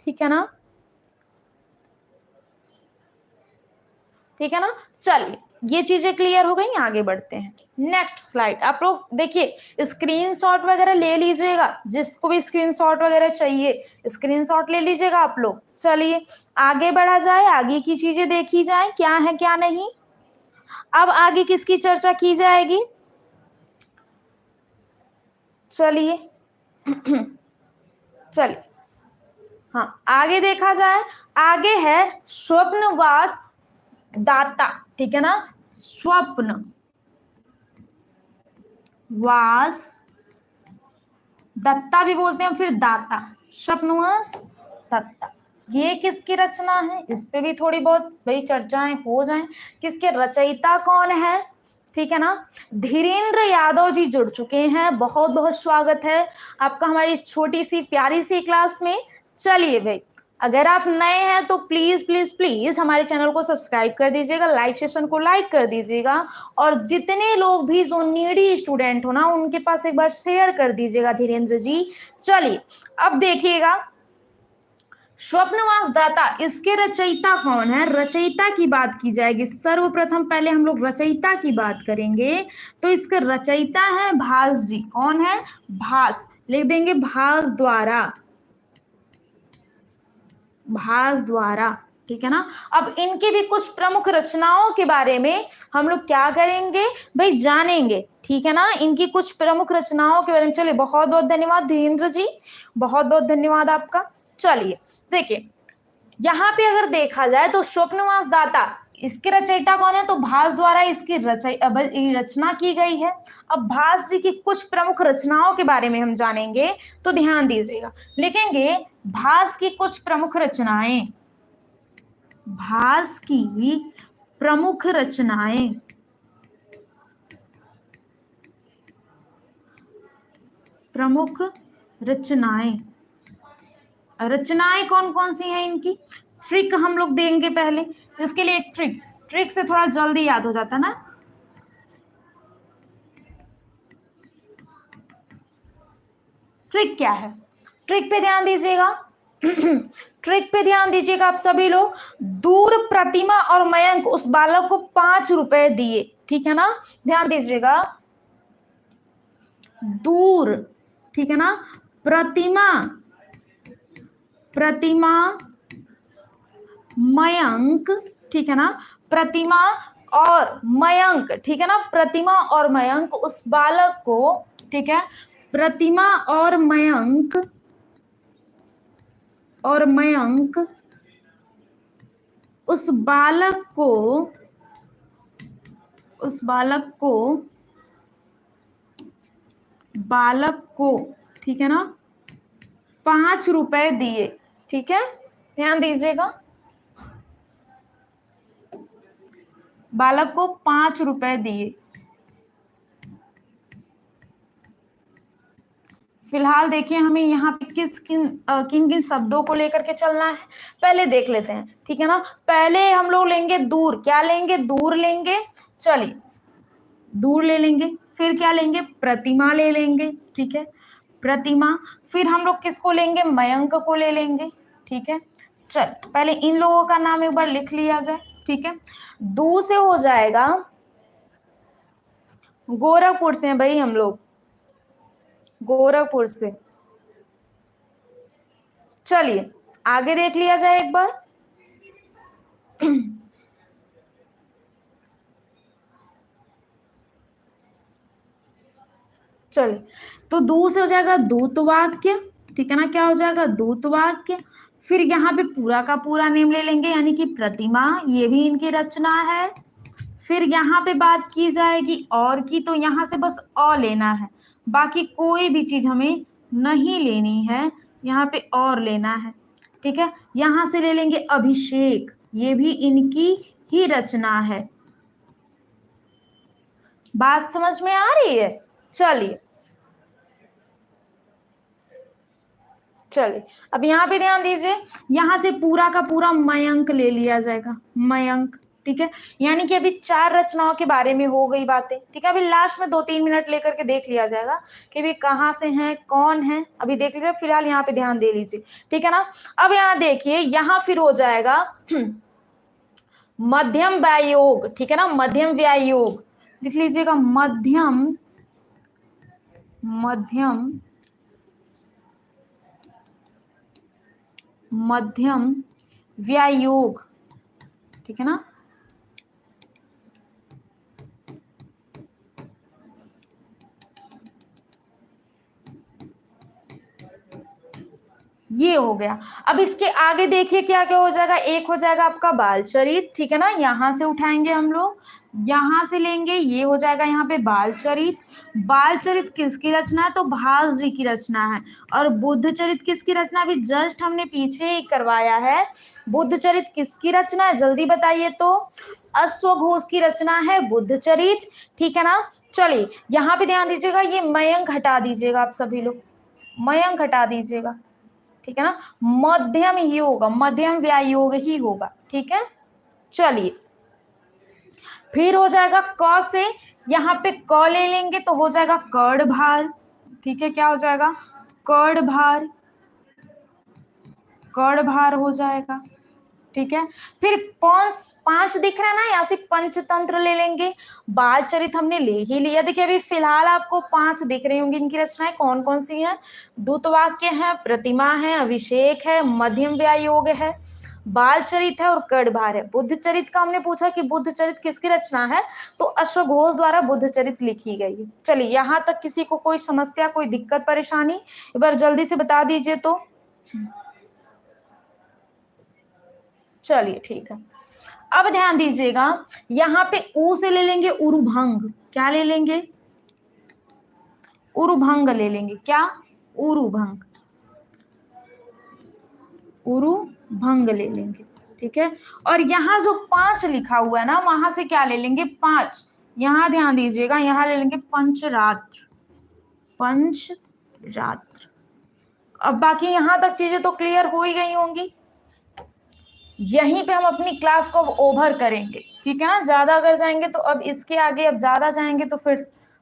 ठीक है ना, ठीक है ना। चलिए ये चीजें क्लियर हो गई, आगे बढ़ते हैं। नेक्स्ट स्लाइड आप लोग देखिए, स्क्रीनशॉट वगैरह ले लीजिएगा, जिसको भी स्क्रीनशॉट वगैरह चाहिए स्क्रीनशॉट ले लीजिएगा आप लोग। चलिए आगे बढ़ा जाए, आगे की चीजें देखी जाए क्या है क्या नहीं। अब आगे किसकी चर्चा की जाएगी? चलिए चलिए हाँ आगे देखा जाए, आगे है स्वप्नवास दाता, ठीक है ना, स्वप्न वास दत्ता भी बोलते हैं, फिर दाता, स्वप्नवास दत्ता। ये किसकी रचना है? इस पे भी थोड़ी बहुत भाई चर्चाएं हो जाएं। किसके रचयिता कौन है? ठीक है ना, धीरेन्द्र यादव जी जुड़ चुके हैं, बहुत बहुत स्वागत है आपका हमारी इस छोटी सी प्यारी सी क्लास में। चलिए भाई, अगर आप नए हैं तो प्लीज प्लीज प्लीज हमारे चैनल को सब्सक्राइब कर दीजिएगा, लाइव सेशन को लाइक कर दीजिएगा, और जितने लोग भी जो नीडी स्टूडेंट हो ना उनके पास एक बार शेयर कर दीजिएगा धीरेन्द्र जी। चलिए अब देखिएगा, स्वप्नवास दाता इसके रचयिता कौन है? रचयिता की बात की जाएगी, सर्वप्रथम पहले हम लोग रचयिता की बात करेंगे, तो इसके रचयिता है भास जी। कौन है? भास, लिख देंगे भास द्वारा, भास द्वारा, ठीक है ना। अब इनकी भी कुछ प्रमुख रचनाओं के बारे में हम लोग क्या करेंगे भाई, जानेंगे, ठीक है ना, इनकी कुछ प्रमुख रचनाओं के बारे में। चलिए बहुत बहुत धन्यवाद धीरेन्द्र जी, बहुत बहुत धन्यवाद आपका। चलिए देखिए, यहाँ पे अगर देखा जाए तो स्वप्नवास दाता इसके रचयिता कौन है? तो भास द्वारा इसकी रचना की गई है। अब भास जी की कुछ प्रमुख रचनाओं के बारे में हम जानेंगे, तो ध्यान दीजिएगा, लिखेंगे भास की कुछ प्रमुख रचनाएं, भास की प्रमुख रचनाएं, प्रमुख रचनाएं, रचनाएं कौन कौन सी हैं इनकी? ट्रिक हम लोग देंगे पहले, इसके लिए एक ट्रिक, ट्रिक से थोड़ा जल्दी याद हो जाता ना। ट्रिक क्या है? ट्रिक पे ध्यान दीजिएगा ट्रिक पे ध्यान दीजिएगा आप सभी लोग। दूर प्रतिमा और मयंक उस बालक को 5 रुपए दिए, ठीक है ना, ध्यान दीजिएगा, दूर, ठीक है ना, प्रतिमा, प्रतिमा मयंक, ठीक है ना, प्रतिमा और मयंक, ठीक है ना, प्रतिमा और मयंक उस बालक को, ठीक है, प्रतिमा और मयंक, और मयंक उस बालक को, उस बालक को, बालक को, ठीक है ना, 5 रुपए दिए, ठीक है, ध्यान दीजिएगा, बालक को 5 रुपए दिए। फिलहाल देखिए हमें यहाँ पे किन किन शब्दों को लेकर के चलना है पहले देख लेते हैं, ठीक है ना। पहले हम लोग लेंगे दूर, क्या लेंगे, दूर लेंगे, चलिए दूर ले लेंगे। फिर क्या लेंगे, प्रतिमा ले लेंगे, ठीक है, प्रतिमा। फिर हम लोग किसको लेंगे, मयंक को ले लेंगे, ठीक है। चल पहले इन लोगों का नाम एक बार लिख लिया जाए, ठीक है। दू से हो जाएगा, गोरखपुर से हैं भाई हम लोग, गोरखपुर से। चलिए आगे देख लिया जाए एक बार। चलिए तो दू से हो जाएगा दूत वाक्य, ठीक है ना, क्या हो जाएगा, दूत वाक्य। फिर यहाँ पे पूरा का पूरा नेम ले लेंगे, यानी कि प्रतिमा, ये भी इनकी रचना है। फिर यहाँ पे बात की जाएगी और की, तो यहाँ से बस अ लेना है, बाकी कोई भी चीज हमें नहीं लेनी है, यहाँ पे और लेना है, ठीक है। यहाँ से ले लेंगे अभिषेक, ये भी इनकी ही रचना है। बात समझ में आ रही है। चलिए चलिए अब यहाँ पे ध्यान दीजिए, यहाँ से पूरा का पूरा मयंक ले लिया जाएगा, मयंक, ठीक है। यानी कि अभी 4 रचनाओं के बारे में हो गई बातें, ठीक है। अभी लास्ट में 2-3 मिनट लेकर के देख लिया जाएगा कि भी कहाँ से हैं, कौन है, अभी देख लीजिए। फिलहाल यहाँ पे ध्यान दे लीजिए, ठीक है ना। अब यहाँ देखिए, यहाँ फिर हो जाएगा मध्यम व्यायोग, ठीक है ना, मध्यम व्यायोग लिख लीजिएगा, मध्यम मध्यम मध्यम व्यायोग, ठीक है ना। ये हो गया। अब इसके आगे देखिए क्या क्या हो जाएगा, एक हो जाएगा आपका बाल चरित, ठीक है ना, यहां से उठाएंगे हम लोग, यहां से लेंगे, ये हो जाएगा यहाँ पे बाल चरित। बाल चरित किसकी रचना है, तो भास जी की रचना है। और बुद्ध चरित किसकी रचना, अभी जस्ट हमने पीछे ही करवाया है। बुद्ध चरित किसकी रचना है, जल्दी बताइए तो, अश्वघोष की रचना है बुद्ध चरित, ठीक है ना। चलिए यहाँ पे ध्यान दीजिएगा, ये मयंक हटा दीजिएगा, आप सभी लोग मयंक हटा दीजिएगा, ठीक है ना। मध्यम ही होगा, मध्यम व्यायोग ही होगा, ठीक है। चलिए फिर हो जाएगा क से, यहाँ पे क ले लेंगे तो हो जाएगा कर्ण भार, ठीक है, क्या हो जाएगा, कर्ण भार, कर्ण भार हो जाएगा, ठीक है। फिर 5 दिख रहा है ना, यहाँ से पंचतंत्र ले लेंगे। बाल चरित हमने ले ही लिया। देखिए अभी फिलहाल आपको 5 दिख रही होंगी इनकी रचनाएं, कौन कौन सी हैं, दूतवाक्य है, प्रतिमा है, अभिषेक है, मध्यम व्यायोग है, बाल चरित है और कर्ण भार है। बुद्ध चरित का हमने पूछा कि बुद्ध चरित किसकी रचना है, तो अश्वघोष द्वारा बुद्ध चरित लिखी गई है। चलिए यहाँ तक किसी को कोई समस्या, कोई दिक्कत परेशानी, एक बार जल्दी से बता दीजिए तो। चलिए ठीक है। अब ध्यान दीजिएगा, यहाँ पे ऊ से ले लेंगे उरुभंग, क्या ले लेंगे, उरुभंग ले लेंगे, क्या, उरुभंग, उरुभंग ले लेंगे, ठीक है। और यहाँ जो 5 लिखा हुआ है ना, वहां से क्या ले लेंगे, 5, यहाँ ध्यान दीजिएगा, यहाँ ले लेंगे पंचरात्र, पंचरात्र। अब बाकी यहाँ तक चीजें तो क्लियर हो ही गई होंगी। यहीं पे हम अपनी क्लास को ओवर करेंगे, ठीक है ना। ज्यादा अगर जाएंगे तो अब इसके आगे अब ज्यादा जाएंगे तो फिर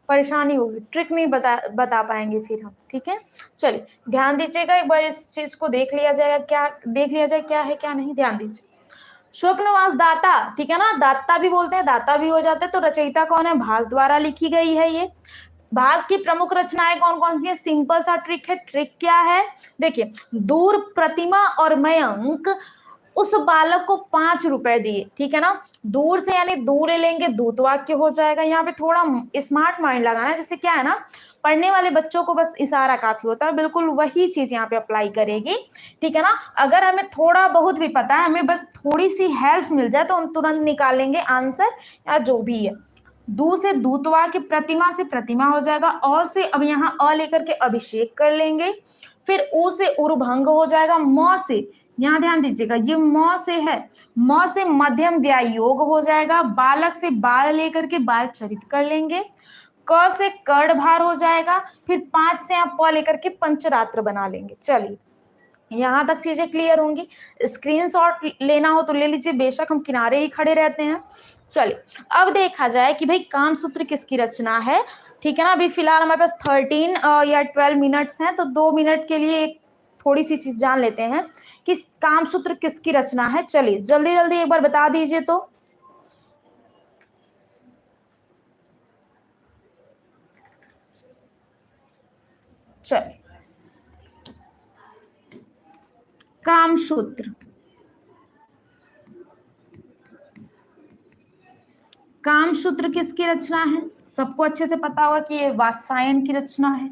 परेशानी होगी, ट्रिक नहीं बता पाएंगे फिर हम, ठीक है। चलिए ध्यान दीजिएगा, एक बार इस चीज को देख लिया जाएगा, क्या देख लिया जाए क्या है क्या नहीं, ध्यान दीजिए। स्वप्नवास दाता, ठीक है ना, दाता भी बोलते हैं, दाता भी हो जाते हैं। तो रचयिता कौन है, भास द्वारा लिखी गई है। ये भास की प्रमुख रचनाएं कौन कौन सी है, सिंपल सा ट्रिक है। ट्रिक क्या है, देखिए, दूर, प्रतिमा और मयंक उस बालक को 5 रुपए दिए, ठीक है ना। दूर से यानी दूर ले लेंगे, दूत वाक्य हो जाएगा। यहाँ पे थोड़ा स्मार्ट माइंड लगाना है, जैसे क्या है ना, पढ़ने वाले बच्चों को बस इशारा काफी होता है, बिल्कुल वही चीज यहाँ पे अप्लाई करेगी, ठीक है ना। अगर हमें थोड़ा बहुत भी पता है, हमें बस थोड़ी सी हेल्प मिल जाए तो हम तुरंत निकाल लेंगे आंसर या जो भी है। दू से दूतवा के, प्रतिमा से प्रतिमा हो जाएगा। अ से अब यहाँ अ लेकर के अभिषेक कर लेंगे। फिर ऊ से उरुभंग हो जाएगा। म से, यहाँ ध्यान दीजिएगा, ये म से है, म से मध्यम व्यायोग हो जाएगा। बालक से बाल लेकर के बाल चरित कर लेंगे। क से कर्ण भार हो जाएगा, फिर 5 से आप प लेकर के पंचरात्र बना लेंगे। चलिए यहां तक चीजें क्लियर होंगी। स्क्रीनशॉट लेना हो तो ले लीजिए, बेशक हम किनारे ही खड़े रहते हैं। चलिए अब देखा जाए कि भाई कामसूत्र किसकी रचना है, ठीक है ना। अभी फिलहाल हमारे पास 13 या 12 मिनट्स हैं, तो 2 मिनट के लिए एक थोड़ी सी चीज जान लेते हैं कि कामसूत्र किसकी रचना है। चलिए जल्दी जल्दी एक बार बता दीजिए तो। चलिए कामसूत्र, कामसूत्र किसकी रचना है? सबको अच्छे से पता होगा कि ये वात्सायन की रचना है।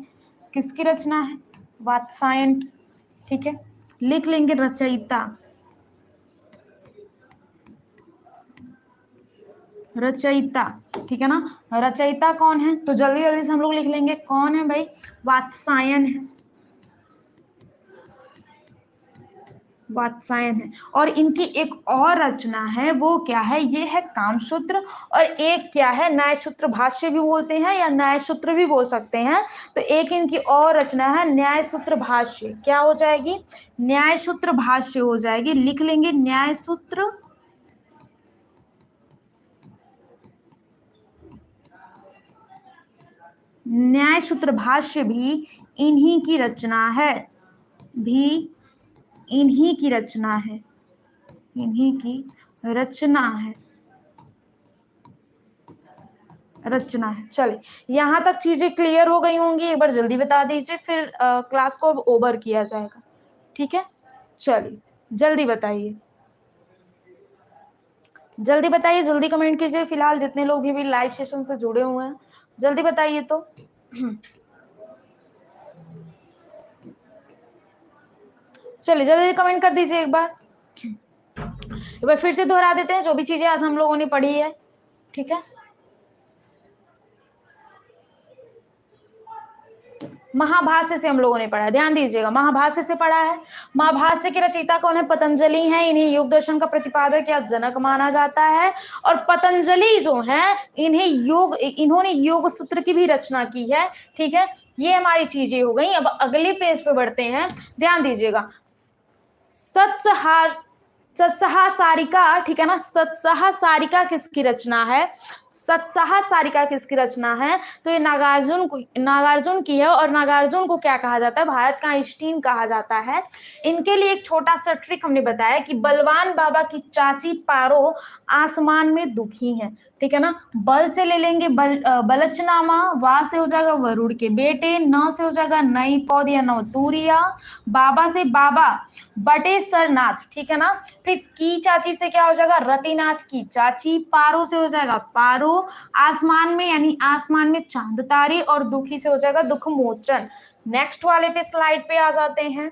किसकी रचना है? वात्सायन की। ठीक है, लिख लेंगे रचयिता। रचयिता, ठीक है ना। रचयिता कौन है? तो जल्दी जल्दी से हम लोग लिख लेंगे, कौन है भाई? वात्सायन है। वात्सायन है। और इनकी एक और रचना है, वो क्या है? ये है कामसूत्र। और एक क्या है? न्यायसूत्र भाष्य भी बोलते हैं या न्यायसूत्र भी बोल सकते हैं। तो एक इनकी और रचना है न्यायसूत्र भाष्य। क्या हो जाएगी? न्यायसूत्र भाष्य हो जाएगी। लिख लेंगे न्यायसूत्र, न्यायसूत्र भाष्य भी इन्हीं की रचना है, भी इन्हीं की रचना है, इन्हीं की रचना है, रचना है। चलिए यहां तक चीजें क्लियर हो गई होंगी, एक बार जल्दी बता दीजिए, फिर क्लास को अब ओवर किया जाएगा। ठीक है, चलिए जल्दी बताइए, जल्दी बताइए, जल्दी कमेंट कीजिए। फिलहाल जितने लोग भी लाइव सेशन से जुड़े हुए हैं जल्दी बताइए तो। चलिए जल्दी कमेंट कर दीजिए एक बार फिर से दोहरा देते हैं जो भी चीजें आज हम लोगों ने पढ़ी है। ठीक है, महाभाष्य से हम लोगों ने पढ़ा, ध्यान दीजिएगा, महाभाष्य से पढ़ा है। महाभाष्य के रचयिता कौन है? पतंजलि हैं। इन्हें योग दर्शन का प्रतिपादक या जनक माना जाता है। और पतंजलि जो है इन्होंने योग सूत्र की भी रचना की है। ठीक है, ये हमारी चीजें हो गई। अब अगले पेज पे बढ़ते हैं, ध्यान दीजिएगा। सत्सहासारिका, ठीक है ना। सत्सहासारिका किसकी रचना है? सत्सहासारिका किसकी रचना है? तो ये नागार्जुन की है। और नागार्जुन को क्या कहा जाता है? भारत का आइंस्टीन कहा जाता है। इनके लिए एक छोटा सा ट्रिक हमने बताया कि बलवान बाबा की चाची पारो आसमान में दुखी है। ठीक है ना। बल से ले लेंगे बलचनामा, वा से हो जाएगा वरुण के बेटे, न से हो जाएगा नई पौध या नवतूरिया, बाबा से बाबा बटेश्वरनाथ। ठीक है ना। फिर की चाची से क्या हो जाएगा? रतिनाथ की चाची। पारो से हो जाएगा पारो, आसमान में यानी आसमान में चांद तारे, और दुखी से हो जाएगा दुख मोचन। नेक्स्ट वाले पे स्लाइड पे आ जाते हैं।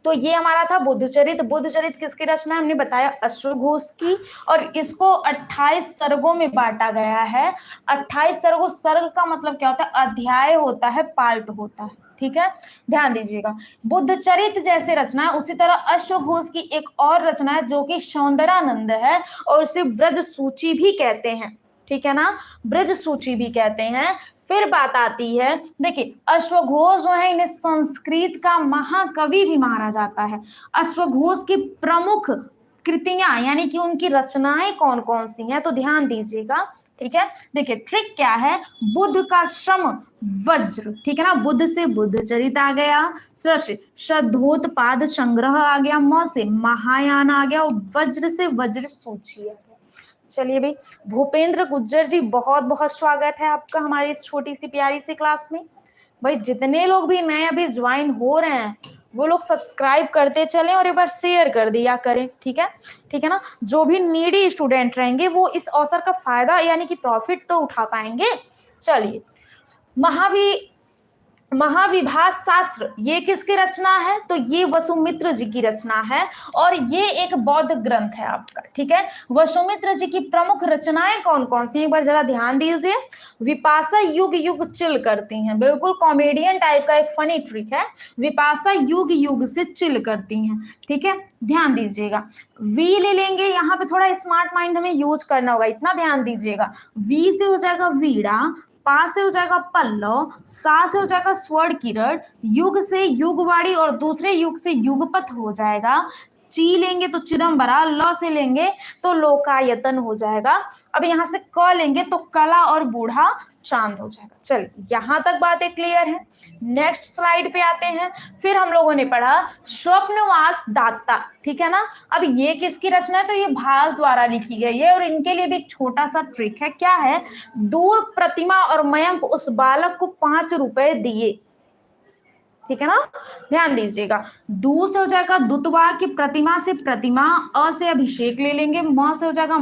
तो ये हमारा था बुद्धचरित। बुद्धचरित किसकी रचना? हमने बताया अश्वघोष की। और इसको 28 सर्गों में बांटा गया है। 28 सर्गों, सर्ग का मतलब क्या होता है? अध्याय होता है, पार्ट होता है। ठीक है, ध्यान दीजिएगा। बुद्धचरित जैसे रचना है, उसी तरह अश्वघोष की एक और रचना है जो कि सौंदरानंद है, और उसे ब्रज सूची भी कहते हैं। ठीक है ना, ब्रज सूची भी कहते हैं। फिर बात आती है, देखिए अश्वघोष जो है इन्हें संस्कृत का महाकवि भी माना जाता है। अश्वघोष की प्रमुख कृतियां यानी कि उनकी रचनाएं कौन कौन सी हैं, तो ध्यान दीजिएगा। ठीक है, देखिए ट्रिक क्या है? बुद्ध का श्रम वज्र, ठीक है ना, बुद्ध से बुद्धचरित आ गया, शद्धोत्पाद संग्रह आ गया, म से महायान आ गया, और वज्र से वज्र सूची आ गया। चलिए भाई, भूपेंद्र गुज्जर जी बहुत बहुत स्वागत है आपका हमारी इस छोटी सी प्यारी सी क्लास में। भाई जितने लोग भी नए अभी ज्वाइन हो रहे हैं वो लोग सब्सक्राइब करते चलें और एक बार शेयर कर दिया करें। ठीक है ना। जो भी नीडी स्टूडेंट रहेंगे वो इस अवसर का फायदा यानी कि प्रॉफिट तो उठा पाएंगे। चलिए, महाविभास शास्त्र ये किसकी रचना है? तो ये वसुमित्र जी की रचना है, और ये एक बौद्ध ग्रंथ है आपका। ठीक है, वसुमित्र जी की प्रमुख रचनाएं कौन कौन सी? एक बार जरा ध्यान दीजिए। विपाशा युग युग चिल करती हैं, बिल्कुल कॉमेडियन टाइप का एक फनी ट्रिक है। विपाशा युग युग से चिल करती हैं। ठीक है, ध्यान दीजिएगा। वी ले लेंगे, यहाँ पे थोड़ा स्मार्ट माइंड हमें यूज करना होगा, इतना ध्यान दीजिएगा। वी से हो जाएगा वीणा, पा से हो जाएगा पल्लव, सा से हो जाएगा स्वर्ण किरण, युग से युगवाड़ी और दूसरे युग से युगपथ हो जाएगा, ची लेंगे तो चिदम्बरा, ल से लेंगे तो लोकायतन हो जाएगा। अब यहाँ से क लेंगे तो कला और बूढ़ा चांद हो जाएगा। चलिए यहां तक बातें क्लियर है। नेक्स्ट स्लाइड पे आते हैं। फिर हम लोगों ने पढ़ा स्वप्नवास दाता, ठीक है ना। अब ये किसकी रचना है, तो ये भास द्वारा लिखी गई है और इनके लिए भी एक छोटा सा ट्रिक है। क्या है, दूर प्रतिमा और मयंक उस बालक को 5 रुपए दिए, ठीक है ना, ध्यान दीजिएगा। दू से हो जाएगा दुतवा की प्रतिमा से प्रतिमा, अ से अभिषेक ले लेंगे, म से हो जाएगा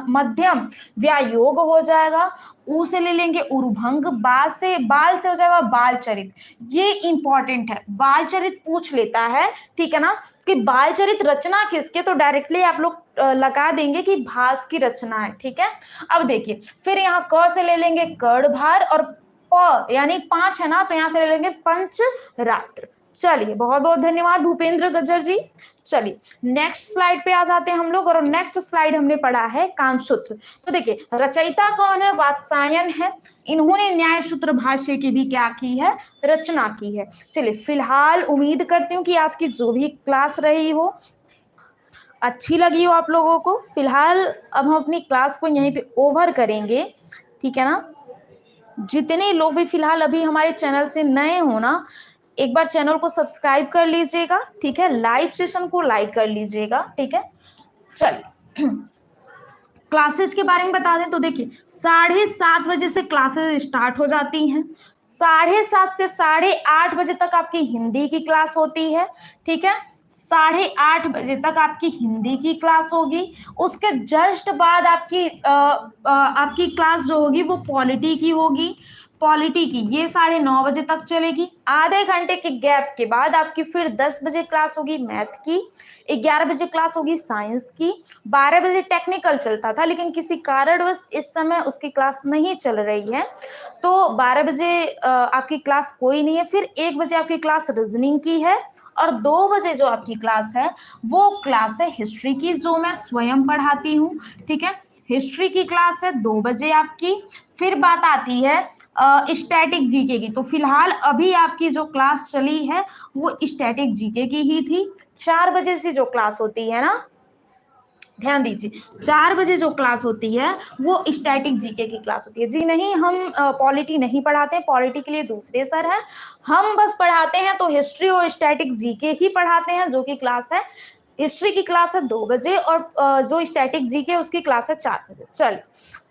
मध्यम व्यायोग हो जाएगा, ऊ से ले लेंगे उरुभंग, बाल से हो जाएगा बाल चरित। ये इंपॉर्टेंट है, बाल चरित पूछ लेता है, ठीक है ना, कि बाल चरित रचना किसके, तो डायरेक्टली आप लोग लगा देंगे कि भास की रचना है, ठीक है। अब देखिए फिर यहाँ क से ले लेंगे कर्णभार और प यानी 5 है ना, तो यहां से ले लेंगे पंचरात्र। चलिए बहुत बहुत धन्यवाद भूपेंद्र गज्जर जी। चलिए नेक्स्ट स्लाइड पे आ जाते हैं हम लोग, और नेक्स्ट स्लाइड हमने पढ़ा है कामसूत्र। तो देखिए रचयिता कौन है, वात्सायन है। इन्होंने न्याय सूत्र भाष्य की भी क्या की है, रचना की है। चलिए फिलहाल उम्मीद करती हूँ कि आज की जो भी क्लास रही हो अच्छी लगी हो आप लोगों को। फिलहाल अब हम अपनी क्लास को यहीं पे ओवर करेंगे, ठीक है ना। जितने लोग भी फिलहाल अभी हमारे चैनल से नए हो ना, एक बार चैनल को सब्सक्राइब कर लीजिएगा, ठीक है, लाइव सेशन को लाइक कर लीजिएगा, ठीक है। चलिए क्लासेस के बारे में बता दें तो देखिए 7:30 बजे से क्लासेस स्टार्ट हो जाती हैं, 7:30 से 8:30 बजे तक आपकी हिंदी की क्लास होती है, ठीक है। 8:30 बजे तक आपकी हिंदी की क्लास होगी। उसके जस्ट बाद आपकी क्लास जो होगी वो पॉलिटी की होगी। पॉलिटी की ये 9:30 बजे तक चलेगी। आधे घंटे के गैप के बाद आपकी फिर 10 बजे क्लास होगी मैथ की, 11 बजे क्लास होगी साइंस की, 12 बजे टेक्निकल चलता था लेकिन किसी कारणवश इस समय उसकी क्लास नहीं चल रही है, तो 12 बजे आपकी क्लास कोई नहीं है। फिर 1 बजे आपकी क्लास रीजनिंग की है, और 2 बजे जो आपकी क्लास है वो क्लास है हिस्ट्री की, जो मैं स्वयं पढ़ाती हूँ, ठीक है। हिस्ट्री की क्लास है 2 बजे आपकी। फिर बात आती है स्टैटिक जीके की। तो फिलहाल अभी आपकी जो क्लास चली है वो स्टैटिक जीके की ही थी। 4 बजे से जो क्लास होती है ना, ध्यान दीजिए, 4 बजे जो क्लास होती है वो स्टैटिक जीके की क्लास होती है। जी नहीं, हम पॉलिटी नहीं पढ़ाते हैं, पॉलिटी के लिए दूसरे सर हैं। हम बस पढ़ाते हैं तो हिस्ट्री और स्टैटिक जीके ही पढ़ाते हैं, जो कि क्लास है हिस्ट्री की क्लास है 2 बजे, और जो स्टैटिक जीके उसकी क्लास है 4 बजे। चल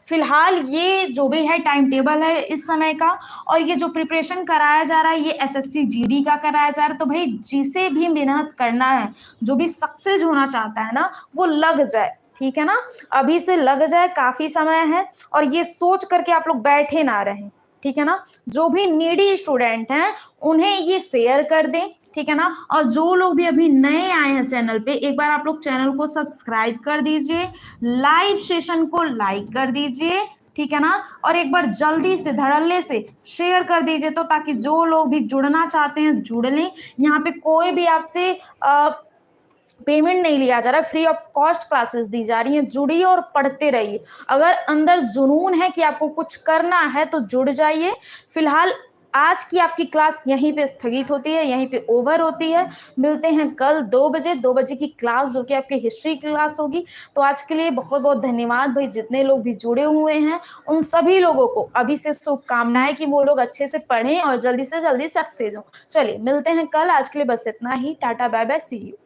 फिलहाल ये जो भी है टाइम टेबल है इस समय का, और ये जो प्रिपरेशन कराया जा रहा है ये एसएससी जीडी का कराया जा रहा है। तो भाई जिसे भी मेहनत करना है, जो भी सक्सेस होना चाहता है ना, वो लग जाए, ठीक है ना, अभी से लग जाए, काफी समय है। और ये सोच करके आप लोग बैठे ना रहें, ठीक है ना। जो भी नीडी स्टूडेंट हैं उन्हें ये शेयर कर दें, ठीक है ना। और जो लोग भी अभी नए आए हैं चैनल पे, एक बार आप लोग चैनल को सब्सक्राइब कर दीजिए, लाइव सेशन को लाइक कर दीजिए, ठीक है ना। और एक बार जल्दी से धड़ल्ले से शेयर कर दीजिए, तो ताकि जो लोग भी जुड़ना चाहते हैं जुड़ लें। यहाँ पे कोई भी आपसे पेमेंट नहीं लिया जा रहा है, फ्री ऑफ कॉस्ट क्लासेस दी जा रही हैं। जुड़िए और पढ़ते रहिए। अगर अंदर जुनून है कि आपको कुछ करना है तो जुड़ जाइए। फिलहाल आज की आपकी क्लास यहीं पे स्थगित होती है, यहीं पे ओवर होती है। मिलते हैं कल 2 बजे, 2 बजे की क्लास जो कि आपकी हिस्ट्री की क्लास होगी। तो आज के लिए बहुत बहुत धन्यवाद भाई, जितने लोग भी जुड़े हुए हैं उन सभी लोगों को अभी से शुभकामनाएं कि वो लोग अच्छे से पढ़ें और जल्दी से जल्दी सक्सेस हो। चलिए मिलते हैं कल, आज के लिए बस इतना ही। Tata bye bye, see you.